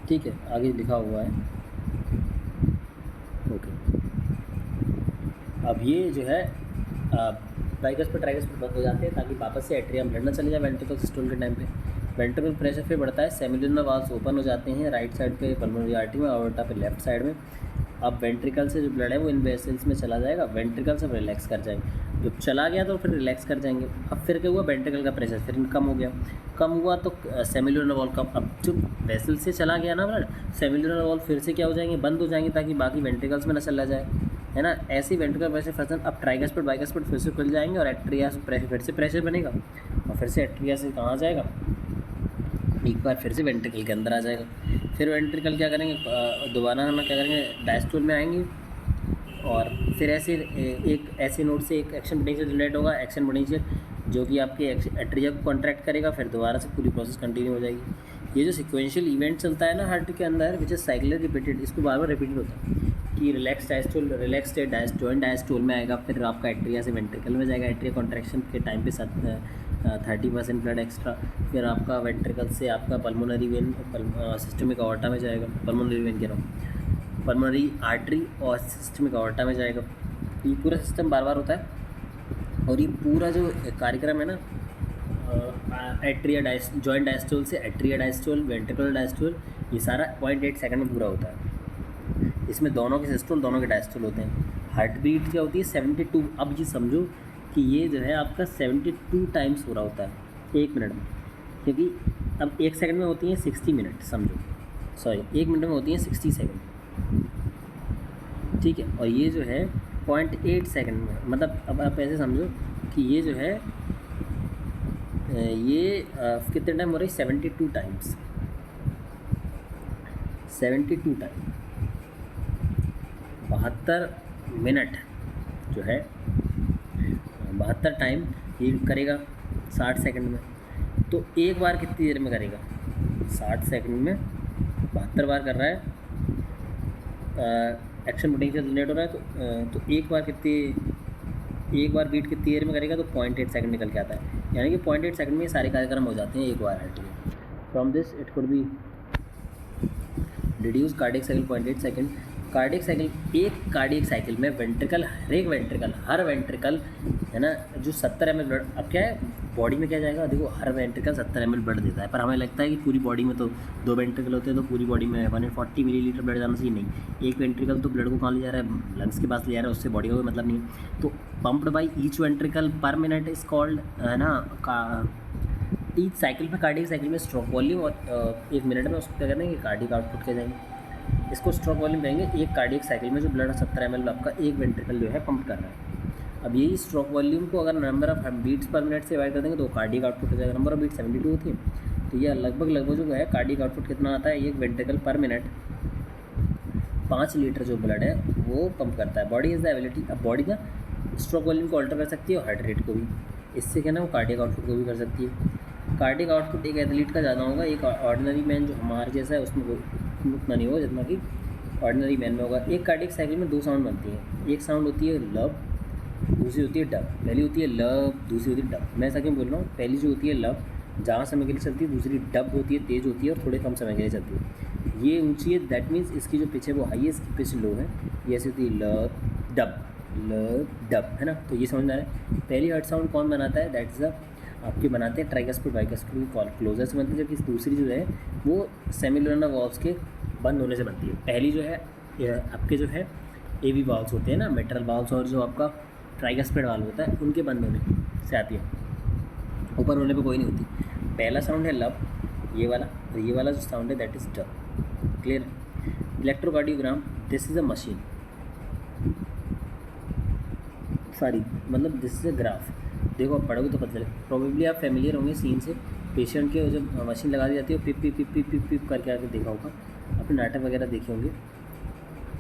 ठीक है, आगे लिखा हुआ है ओके। अब ये जो है बाइकस पर ट्राइगस पर बंद हो जाते हैं ताकि वापस से एट्रियम ब्लड ना चले जाए वेंट्रिकल सिस्टोल के टाइम पे। वेंट्रिकल प्रेशर फिर बढ़ता है, सेमिलुनर वाल्व्स ओपन हो जाते हैं राइट साइड पे पल्मोनरी आर्टरी में, और पे लेफ्ट साइड में। अब वेंट्रिकल से जो ब्लड है वो इन वेसल्स में चला जाएगा, वेंट्रिकल से रिलैक्स कर जाएंगे, जब चला गया तो फिर रिलैक्स कर जाएंगे। अब फिर क्या हुआ, वेंट्रिकल का प्रेशर फिर कम हो गया, कम हुआ तो सेमिलुनर वॉल्व कम। अब जो वेसल से चला गया ना ब्लड, सेमिलुनर वॉल्व फिर से क्या हो जाएंगे, बंद हो जाएंगे ताकि बाकी वेंट्रिकल्स में न चला जाए, है ना। ऐसे ही वेंट्रिकल प्रेशर फंक्शन अब ट्राइगस्पेट बाइगस्पेट फिर से खुल जाएंगे, और एट्रिया प्रेशर फिर से प्रेशर बनेगा, और फिर से एट्रिया से कहाँ जाएगा, एक बार फिर से वेंट्रिकल के अंदर आ जाएगा। फिर वेंट्रिकल क्या करेंगे, दोबारा हम क्या करेंगे, डायस्टोल में आएंगे, और फिर ऐसे एक ऐसे नोड से एक एक्शन पोटेंशियल जनरेट होगा, एक्शन पोटेंशियल जो कि आपके एट्रिया को कॉन्ट्रैक्ट करेगा, फिर दोबारा से पूरी प्रोसेस कंटिन्यू हो जाएगी। ये जो सिक्वेंशियल इवेंट चलता है ना हार्ट के अंदर, विच इज साइक्लिक रिपीटेड, इसको बार बार रिपीटेड होता है कि relax diastole, relax state joint diastole में आएगा, फिर आपका एट्रिया से वेंट्रिकल में जाएगा, एट्रिया कॉन्ट्रैक्शन के टाइम पे 30% ब्लड एक्स्ट्रा, फिर आपका वेंट्रिकल से आपका पल्मोनरी वेन सिस्टमिक अॉर्टा में जाएगा, पल्मोनरी वेन कह रहा हूँ, पल्मोनरी आर्टरी और सिस्टमिक अॉर्टा में जाएगा। ये पूरा सिस्टम बार बार होता है, और ये पूरा जो कार्यक्रम है ना, एट्रिया जॉइंट डायस्टोल से एट्रिया डायस्टोल, वेंट्रिकुलर डायस्टोल, ये सारा 0.8 सेकंड में पूरा होता है। इसमें दोनों के सिस्टोल दोनों के डायस्टोल होते हैं। हार्ट बीट क्या होती है 72। अब ये समझो कि ये जो है आपका 72 टाइम्स हो रहा होता है 1 मिनट में, क्योंकि अब 1 सेकंड में होती हैं 60 मिनट, समझो, सॉरी 1 मिनट में होती हैं 60 सेकंड, ठीक है। और ये जो है 0.8 सेकंड में, मतलब अब आप ऐसे समझो कि ये जो है ये कितने टाइम हो रही है, 72 टाइम्स, 72 टाइम, 72 मिनट जो है, 72 टाइम ये करेगा 60 सेकंड में। तो एक बार कितनी देर में करेगा, 60 सेकंड में 72 बार कर रहा है, एक्शन पोटेंशियल जनरेट हो रहा है, तो एक बार बीट कितनी देर में करेगा, तो 0.8 सेकंड निकल के आता है, यानी कि 0.8 सेकंड में ये सारे कार्यक्रम हो जाते हैं एक बार हार्ट में। From this it could be reduce cardiac cycle 0.8 second. Cardiac cycle, एक कार्डियक साइकिल में वेंट्रिकल, हर वेंट्रिकल है ना, जो 70 ml ब्लड, अब क्या है बॉडी में क्या जाएगा, देखो हर वेंट्रिकल 70 ml ब्लड देता है, पर हमें लगता है कि पूरी बॉडी में तो 2 वेंट्रिकल होते हैं, तो पूरी बॉडी में 140 मिलीलीटर ब्लड जाना चाहिए, नहीं, एक वेंट्रिकल तो ब्लड को कहाँ ले जा रहा है, लंग्स के पास ले जा रहा है, उससे बॉडी का कोई मतलब नहीं है। तो पम्प्ड बाई ईच वेंट्रिकल पर मिनट इज कॉल्ड, है ना, ईच साइकिल में, कार्डियक साइकिल में स्ट्रोक वॉल्यूम, और 1 मिनट में उसको क्या करते हैं कि कार्डियक आउटपुट कह जाएंगे, इसको स्ट्रोक वॉल्यूम कहेंगे। एक कार्डियक साइकिल में जो ब्लड 70 ml आपका एक वेंट्रिकल जो है पंप कर रहा है। अब यही स्ट्रोक वॉल्यूम को अगर number of beats per minute से डिवाइड कर देंगे तो कार्डियक आउटपुट हो जाएगा। नंबर ऑफ बीट 72 होती है, तो यह लगभग जो है कार्डियक आउटपुट कितना आता है, एक वेंट्रिकल पर मिनट 5 लीटर जो ब्लड है वो पंप करता है। बॉडी इज़ द एबिलिटी, अब बॉडी ना स्ट्रोक वॉल्यूम को अल्टर कर सकती है और हार्ट रेट को भी, इससे क्या ना वो कार्डियक आउटपुट को भी कर सकती है। कार्डियक आउटपुट एक एथलीट का ज़्यादा होगा, एक ऑर्डिनरी मैन जो हमारे जैसा है उसमें उतना नहीं होगा जितना कि ऑर्डिनरी मैन में होगा। एक कार्डियक साइकिल में 2 साउंड बनती हैं, एक साउंड होती है लव, दूसरी होती है डब। पहली होती है लव, दूसरी होती है डब। मैं ऐसा क्यों बोल रहा हूँ, पहली जो होती है लव ज़्यादा समय के लिए चलती है, दूसरी डब होती है तेज़ होती है और थोड़े कम समय के लिए चलती है। ये ऊंची है, दैट मीन्स इसकी जो पिच है वो हाई है, इसकी पिच लो है। ये ऐसी होती है लव डब, है ना। तो ये समझ में आ रहा है। पहली हर्ट साउंड कौन बनाता है, दैट इज़ द आपके बनाते हैं ट्राइगस्पिड बाइगस्पिड क्लोजर से बनती है, जबकि दूसरी जो है वो सेमिलुनर वॉल्व्स के बंद होने से बनती है। पहली जो है आपके जो है एवी वाल्व्स होते हैं ना, मेटल वाल्व्स, और जो आपका ट्राइगस्पिड वाल्व होता है उनके बंद होने से आती है, ऊपर होने पे कोई नहीं होती। पहला साउंड है लव, ये वाला, और ये वाला जो साउंड है that is dub. Clear. Electrocardiogram, this is a machine, sorry मतलब दिस इज़ अ ग्राफ। देखो आप पढ़ोगे तो पता चले, प्रोबेबली आप फैमिलियर होंगे सीन से। पेशेंट के जब मशीन लगा दी जाती है पिप पिप पिप पिप पिप पिप करके आके देखा होगा, अपने नाटक वगैरह देखे होंगे।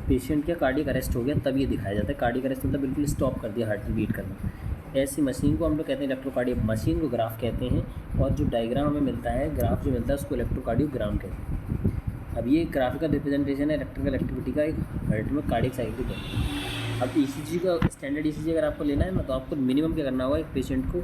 पेशेंट का कार्डियक अरेस्ट हो गया तब ये दिखाया जाता है। कार्डियक अरेस्ट मतलब बिल्कुल स्टॉप कर दिया हार्ट बीट करना। ऐसी मशीन को हम लोग कहते हैं इलेक्ट्रोकार्डियो मशीन को ग्राफ कहते हैं, और जो डायग्राम हमें मिलता है, ग्राफ जो मिलता है उसको इलेक्ट्रोकार्डियोग्राम कहते हैं। अब ये ग्राफिकल रिप्रेजेंटेशन है इलेक्ट्रिकल एक्टिविटी का एक हार्ट में कार्डियक साइकिल का। अब ईसीजी का स्टैंडर्ड ईसीजी अगर आपको लेना है ना, तो आपको मिनिमम क्या करना होगा, एक पेशेंट को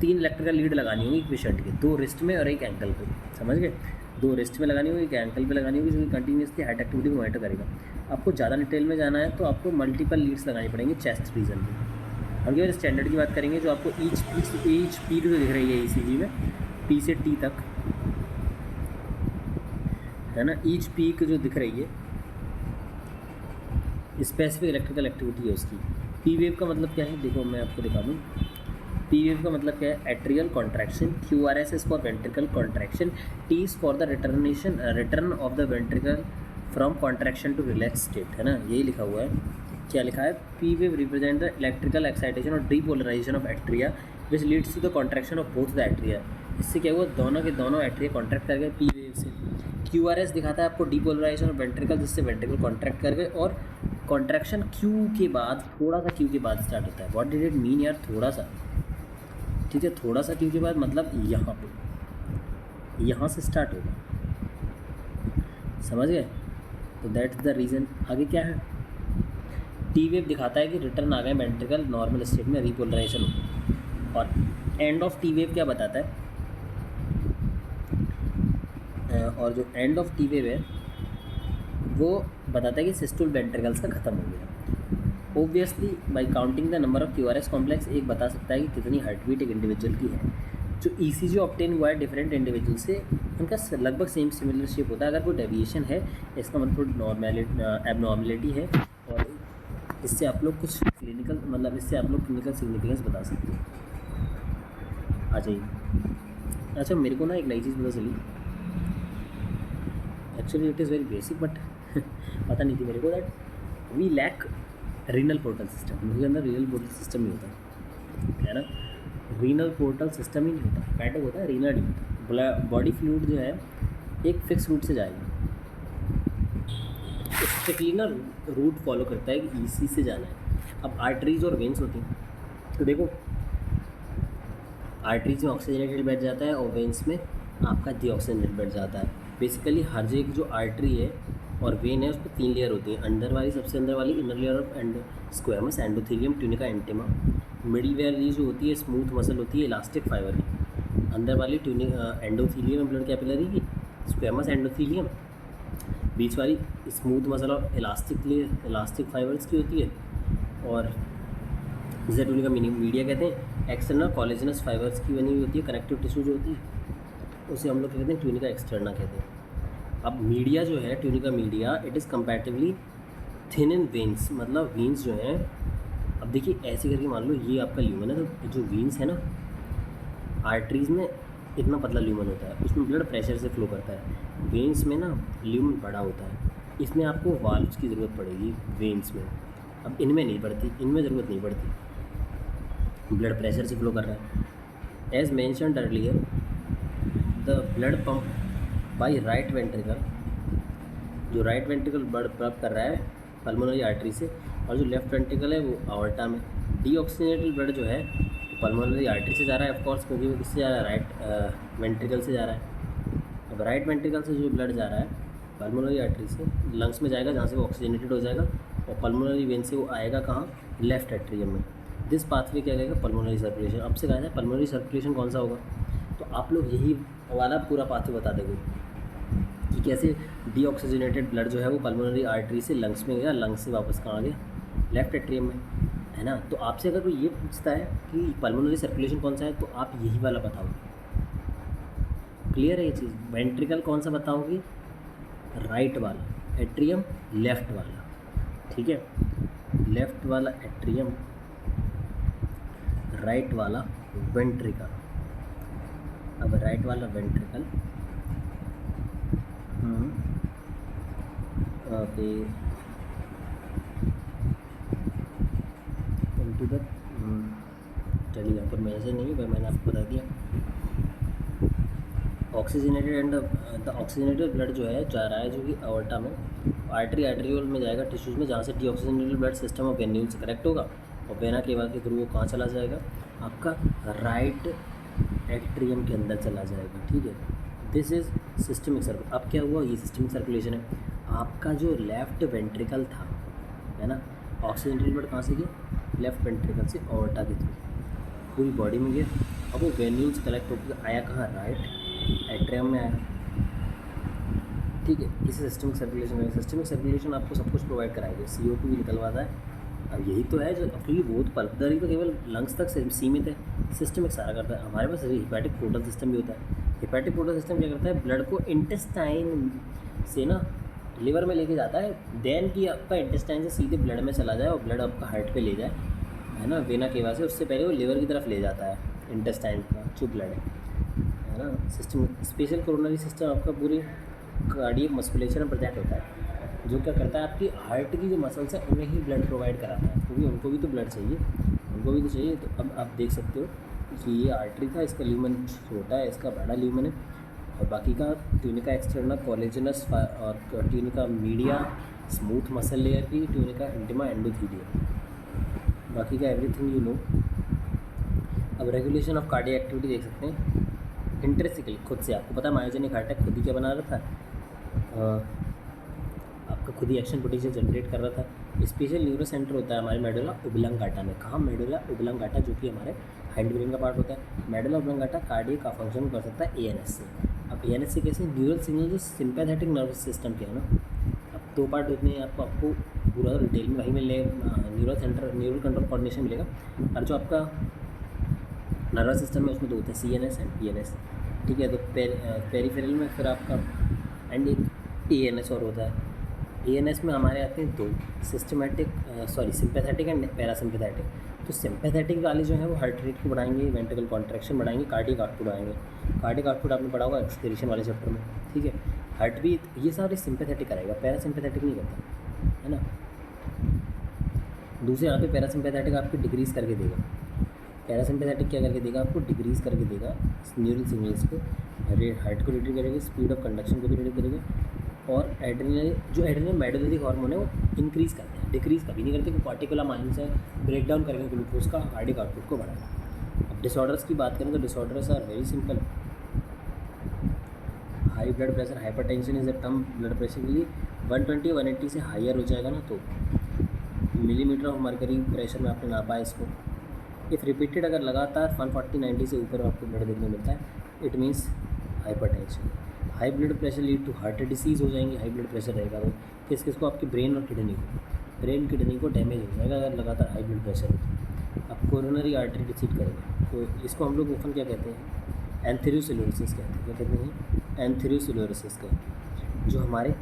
3 इलेक्ट्रिकल लीड लगानी होगी एक पेशेंट के, 2 रिस्ट में और एक एंकल पे, समझ गए। 2 रिस्ट में लगानी होगी, एक एंकल पे लगानी होगी, जो कि कंटिन्यूसली हार्ट एक्टिविटी को मॉनिटर करेगा। आपको ज़्यादा डिटेल में जाना है तो आपको मल्टीपल लीड्स लगानी पड़ेंगी चेस्ट रीजन में। हम अगर स्टैंडर्ड की बात करेंगे, जो आपको ईच पीक जो दिख रही है ईसीजी में, P से T तक है ना, ईच पीक जो दिख रही है स्पेसिफिक इलेक्ट्रिकल एक्टिविटी है उसकी। पी वेव का मतलब क्या है, देखो मैं आपको दिखा दूँ। पी वेव का मतलब क्या है, atrial contraction, QRS is for ventricle contraction, T is for the return of the ventricle from contraction to relax state, है ना, यही लिखा हुआ है। क्या लिखा है, P wave represent the electrical excitation और depolarisation of atria which leads to the contraction of both the atria. इससे क्या हुआ, दोनों के दोनों एट्रिया कॉन्ट्रैक्ट कर गए पी वेव से। QRS दिखाता है आपको डीपोलराइजेशन ऑफ वेंट्रिकल, जिससे वेंट्रिकल कॉन्ट्रैक्ट कर गए, और कॉन्ट्रैक्शन Q के बाद, थोड़ा सा Q के बाद स्टार्ट होता है। व्हाट डिड इट मीन यार, थोड़ा सा, ठीक है, थोड़ा सा Q के बाद मतलब यहाँ पे, यहाँ से स्टार्ट होगा, समझ गए। तो दैट्स द रीज़न। आगे क्या है, टी वेव दिखाता है कि रिटर्न आ गए वेंट्रिकल नॉर्मल स्टेट में, रिपोलराइजेशन हो। और एंड ऑफ टी वेव क्या बताता है, और जो एंड ऑफ टी वेव है वो बताता है कि सिस्टोल वेंट्रिकल्स का ख़त्म हो गया। Obviously bye counting the number of QRS complex एक बता सकता है कि कितनी हार्ट बीट एक इंडिविजुअल की है। जो ECG ऑब्टेन हुआ है डिफरेंट इंडिविजुअल से, उनका लगभग सेम सिमिलर शेप होता है। अगर कोई डेविएशन है इसका मतलब एबनॉर्मेलिटी है, और इससे आप लोग कुछ क्लिनिकल, मतलब इससे आप लोग क्लिनिकल सिग्निफिकेंस बता सकते हैं। आ जाइए। अच्छा, मेरे को ना एक नई चीज़ पता चली, actually it is very basic but पता नहीं थी मेरे को, that we lack renal portal system. मुझे अंदर रीनल पोर्टल सिस्टम नहीं होता है ना, रीनल पोर्टल सिस्टम ही नहीं होता, पैटर्न होता है, रीनल नहीं होता। बॉडी फ्लूइड जो है एक फिक्स रूट से जाएगा, स्ट्रिक्टली ना रूट फॉलो करता है कि EC से जाना है। अब आर्टरीज और वेन्स होती हैं, तो देखो आर्टरीज में ऑक्सीजनेटेड बैठ जाता है और वेन्स में आपका डीऑक्सीजनेटेड बैठ जाता है। बेसिकली हर एक जो आर्टरी है और वेन है उस पर 3 लेयर होती है। अंदर वाली, सबसे अंदर वाली inner layer of squamous, endothelium, tunica, intima. Middle layer ये जो होती है स्मूथ मसल होती है, इलास्टिक फाइबर की। अंदर वाली एंडोथीलियम ब्लड कैपिलरी की, स्क्वेमस एंडोथीलियम। बीच वाली स्मूथ मसल और इलास्टिक फाइबर्स की होती है, और जिसे ट्यूनिका मीडिया कहते हैं। एक्सटर्नल कोलेजनस फाइबर्स की बनी हुई होती है। कनेक्टिव टिश्यू जो होती है उसे हम लोग कहते हैं ट्यूनिका एक्सटर्ना कहते हैं। अब मीडिया जो है, tunica media, it is comparatively thin in veins, मतलब वेन्स जो हैं, अब देखिए ऐसे करके मान लो ये आपका ल्यूमन है, तो जो वेन्स है ना आर्टरीज़ में इतना पतला ल्यूमन होता है, उसमें ब्लड प्रेशर से फ्लो करता है। वेन्स में ना ल्यूमन बड़ा होता है, इसमें आपको वाल्व्स की ज़रूरत पड़ेगी वेन्स में। अब इनमें नहीं पड़ती, इनमें ज़रूरत नहीं पड़ती, ब्लड प्रेशर से फ्लो कर रहा है। As mentioned earlier, the blood pump by right ventricle, जो राइट वेंट्रिकल ब्लड पंप कर रहा है पल्मोनरी आर्टरी से, और जो लेफ्ट वेंट्रिकल है वो आवर्टा में। डीऑक्सीजनेटेड ब्लड जो है पल्मोनरी आर्टरी से जा रहा है ऑफकोर्स, क्योंकि वो किससे जा रहा है, राइट वेंट्रिकल से जा रहा है। अब राइट वेंट्रिकल से जो ब्लड जा रहा है पल्मोनरी आर्टरी से लंग्स में जाएगा, जहाँ से वो ऑक्सीजनेटेड हो जाएगा, और पल्मोनरी वेन से वो आएगा कहाँ, लेफ्ट एट्रियम में। दिस पाथवे क्या कहेगा, पल्मोनरी सर्कुलेशन। अब से कहा जाए पल्मोनरी सर्कुलेशन कौन सा होगा, तो आप लोग यही वाला पूरा पाथवे बता देंगे कि कैसे डीऑक्सीजनेटेड ब्लड जो है वो पल्मोनरी आर्टरी से लंग्स में गया, लंग्स से वापस कहाँ गया, लेफ्ट एट्रियम में, है ना। तो आपसे अगर कोई ये पूछता है कि पल्मोनरी सर्कुलेशन कौन सा है, तो आप यही वाला बताओगे। क्लियर है ये चीज़। वेंट्रिकल कौन सा बताओगे, राइट वाला, एट्रियम लेफ्ट वाला, ठीक है, लेफ्ट वाला एट्रियम, राइट वाला वेंट्रिकल। अब राइट वाला वेंट्रिकल, ओके, इनटू द, चलिए यहाँ पर मैसेज नहीं है पर मैंने आपको बता दिया। Oxygenated and the oxygenated blood जो है जा रहा है, जो कि आवर्टा में, आर्टरी आर्टरियोल में जाएगा, टिश्यूज़ में, जहाँ से deoxygenated blood system of venule से कनेक्ट होगा, और वेना केवा के थ्रू वो कहाँ चला जाएगा, आपका राइट एट्रियम के अंदर चला जाएगा। ठीक है, दिस इज़ सिस्टमिक सर्कुलेशन। अब क्या हुआ, ये सिस्टमिक सर्कुलेशन है। आपका जो लेफ्ट वेंट्रिकल था, है ना, ऑक्सीजन ट्रीटमेंट कहाँ से किया, लेफ्ट वेंट्रिकल से ऑर्टा के थ्रू पूरी बॉडी में गया। अब वो वेन्यूल्स कलेक्ट होकर आया कहाँ, राइट एट्रियम में आया। ठीक है, इसे सिस्टमिक सर्कुलेशन है। सिस्टमिक सर्कुलेशन आपको सब कुछ प्रोवाइड कराएगा, CO2 भी निकलवाता है। अब यही तो है जो, क्योंकि वो तो पल्पनरी तो केवल लंग्स तक सीमित है, सिस्टमिक सारा करता है। हमारे पास हिपैटिक पोर्टल सिस्टम भी होता है। हिपैटिक पोर्टल सिस्टम क्या करता है, ब्लड को इंटेस्टाइन से ना लिवर में लेके जाता है, देन कि आपका इंटेस्टाइन से सीधे ब्लड में चला जाए और ब्लड आपका हार्ट पे ले जाए, है ना, वेना केवा से। उससे पहले वो लिवर की तरफ ले जाता है इंटेस्टाइन का जो ब्लड है ना। सिस्टम स्पेशल कोरोनरी सिस्टम आपका पूरी कार्डियक मस्कुलेचर में प्रोजेक्ट होता है, जो क्या करता है, आपकी हार्ट की जो मसल्स हैं उन्हें ही ब्लड प्रोवाइड कराता है, क्योंकि उनको भी तो ब्लड चाहिए, उनको भी तो चाहिए। तो अब आप देख सकते हो कि ये आर्टरी था, इसका ल्यूमन छोटा है, इसका बड़ा ल्यूमन है, और बाकी का ट्यूनिका एक्सटर्ना कॉलेजनस और tunica media smooth muscle layer की, ट्यूनिका इंटिमा एंडोथीलियम, बाकी का एवरीथिंग यू नो। अब रेगुलेशन ऑफ कार्डियक एक्टिविटी देख सकते हैं इंट्रिंसिकली, खुद से। आपको पता है मायोजेनिक हार्ट अटैक खुद ही क्या बना रहा था, आपका खुद ही एक्शन पोटेंशियल जनरेट कर रहा था। स्पेशल न्यूरो सेंटर होता है हमारे मेडुला ओब्लंगाटा में। कहाँ, मेडुला ओब्लंगाटा, जो कि हमारे हैंड ब्रेन का पार्ट होता है। मेडुला ओब्लंगाटा कार्डियक का फंक्शन कर सकता है ANS से। अब ANS से कैसे, न्यूरल सिग्नल जो सिंपैथेटिक नर्वस सिस्टम के है ना, अब 2 पार्ट होते हैं, आपको पूरा डिटेल में वही मिलेगा, neural centre, neural control coordination मिलेगा। और जो आपका नर्वस सिस्टम है उसमें 2 होते हैं, CNS एंड PNS। ठीक है, तो पेरिफेरल में फिर आपका एंड एक ANS और होता है। ANS में हमारे आते हैं 2, सिंपैथेटिक एंड पैरासिम्पैथेटिक। तो सिंपैथेटिक वाले जो है वो हार्ट रेट को बढ़ाएंगे, वेंट्रिकल कॉन्ट्रैक्शन बढ़ाएंगे, कार्डियक आउटपुट बढ़ाएंगे। कार्डियक आउटपुट आपने पढ़ा होगा एक्सक्रीशन वाले चैप्टर में। ठीक है, हार्ट बीट ये सारे सिंपैथेटिक करेगा, पैरासिम्पैथेटिक नहीं करता, है ना। दूसरे यहाँ पे पैरासिम्पैथेटिक आपको डिक्रीज़ करके देगा। पैरासिम्पैथेटिक क्या करके देगा, आपको डिक्रीज़ करके देगा न्यूरल सिग्नल्स को, हार्ट को रिड्यूस करेगा, स्पीड ऑफ कंडक्शन को भी रिड्यूस करेगा। और एड्रेनल मेडुलरी हार्मोन है वो इंक्रीज़ करते हैं, डिक्रीज़ कभी नहीं करते, क्योंकि पार्टिकुलर माइंड से ब्रेक डाउन करके ग्लूकोज का कार्डियक आउटपुट को बढ़ाएगा। अब डिसऑर्डर्स की बात करें तो disorders are very simple. High blood pressure, hypertension is a term blood pressure के लिए 120-180 से हायर हो जाएगा ना, तो मिलीमीटर ऑफ मर्करी प्रेशर में आपने नापा है इसको। इफ़ रिपीटेड, अगर लगातार 140-90 से ऊपर आपको ब्लड देखने मिलता है, it means hypertension. High blood pressure lead to heart disease हो जाएंगे। हाई ब्लड प्रेशर रहेगा तो किसको, आपकी ब्रेन और किडनी को डैमेज हो जाएगा अगर लगातार हाई ब्लड प्रेशर हो तो। अब कोरोनरी आर्टरी डिसीट करेगा, तो इसको हम लोग ओपन क्या कहते हैं, एंथेरोस्क्लेरोसिस कहते हैं। क्या कहते हैं, एंथेरोस्क्लेरोसिस कहते हैं, जो हमारे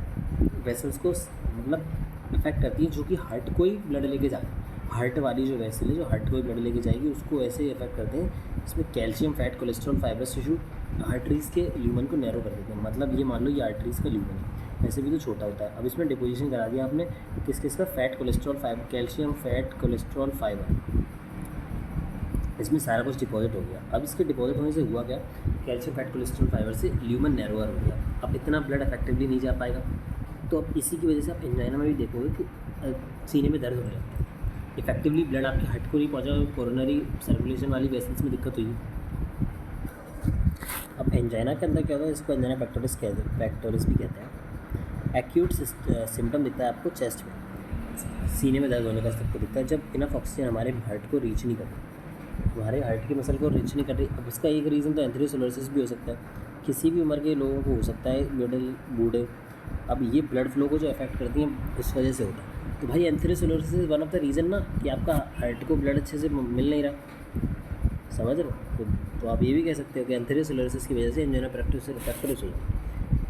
वेसल्स को मतलब अफेक्ट करती है, जो कि हार्ट को ही ब्लड लेके जाए। हार्ट वाली जो वेसल है जो हार्ट को ही ब्लड लेके जाएगी, उसको ऐसे ही अफेक्ट करते हैं। इसमें calcium, fat, cholesterol, fibrous tissue arteries के ल्यूमन को नैरो कर देते हैं। मतलब ये मान लो ये आर्टरीज़ का ल्यूमन है, वैसे भी तो छोटा होता है। अब इसमें डिपोजिशन करा दिया आपने किसका, fat, cholesterol, fibre, calcium, fat, cholesterol, fibre, इसमें सारा कुछ डिपॉजिट हो गया। अब इसके डिपॉजिट होने से हुआ क्या, कैल्शियम, फैट, कोलेस्ट्रॉल, फाइबर से ल्यूमन नैरोअर हो गया। अब इतना ब्लड इफेक्टिवली नहीं जा पाएगा, तो अब इसी की वजह से आप एंजाइना में भी देखोगे कि सीने में दर्द होने लगता है। इफेक्टिवली ब्लड आपके हार्ट को नहीं पहुँचा, कोरोनरी सर्कुलेशन वाली वेसल्स में दिक्कत हुई। अब एंजाइना के अंदर क्या होता है, इसको एंजाइना पेक्टोरिस भी कहते हैं। एक्यूट सिम्टम दिखता है आपको चेस्ट में, सीने में दर्द होने का सबको दिखता है जब इनफ ऑक्सीजन हमारे हार्ट को रीच नहीं करती, हमारे हार्ट की मसल को रीच नहीं कर रही। अब इसका एक रीज़न तो एंथेरोस्क्लेरोसिस भी हो सकता है, किसी भी उम्र के लोगों को हो सकता है, मिडिल, बूढ़े। अब ये ब्लड फ्लो को जो अफेक्ट करती हैं इस वजह से होता है। तो भाई atherosclerosis is one of the reason ना, कि आपका हार्ट को ब्लड अच्छे से मिल नहीं रहा, समझ रहे हो। तो आप ये भी कह सकते हो कि एंथेरोस्क्लेरोसिस की वजह से एंजाइना पेक्टोरिस हुई।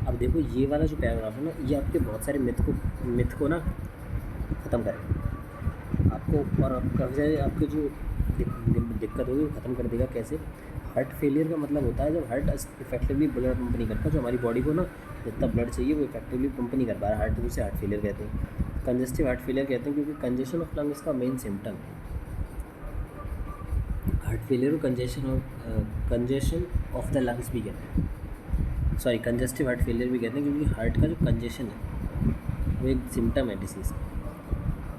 अब देखो ये वाला जो पैराग्राफ है ना, ये आपके बहुत सारे मिथ को ना ख़त्म करेगा आपको, और काफ़ी सारे आपके जो दिक्कत होगी वो ख़त्म कर देगा। कैसे, हार्ट फेलियर का मतलब होता है जब हार्ट इफेक्टिवली ब्लड पंप नहीं करता, जो हमारी बॉडी को ना जितना ब्लड चाहिए वो इफेक्टिवली पंप नहीं कर पा रहा हार्ट, उसे हार्ट फेलियर कहते हैं। कंजेस्टिव हार्ट फेलियर कहते हैं क्योंकि कंजेशन ऑफ लंग्स का मेन सिम्टम है हार्ट फेलियर को। कंजेशन ऑफ द लंग्स भी कहते हैं, सॉरी कंजेस्टिव हार्ट फेलियर भी कहते हैं, क्योंकि हार्ट का जो कंजेशन है वो एक सिम्टम है disease.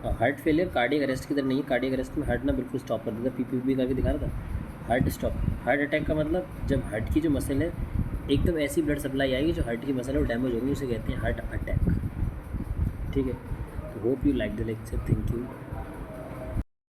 Heart failure cardiac arrest की तरह नहीं है। कार्डियक अरेस्ट में हार्ट ना बिल्कुल स्टॉप कर देता, पीपीपी करके दिखा रहा था। Heart stop. हार्ट अटैक का मतलब जब हार्ट की जो मसल है एकदम ऐसी ब्लड सप्लाई आएगी जो हार्ट की मसल है वो डैमेज होगी, उसे कहते हैं हार्ट अटैक। ठीक है, तो hope you like the lecture, thank you.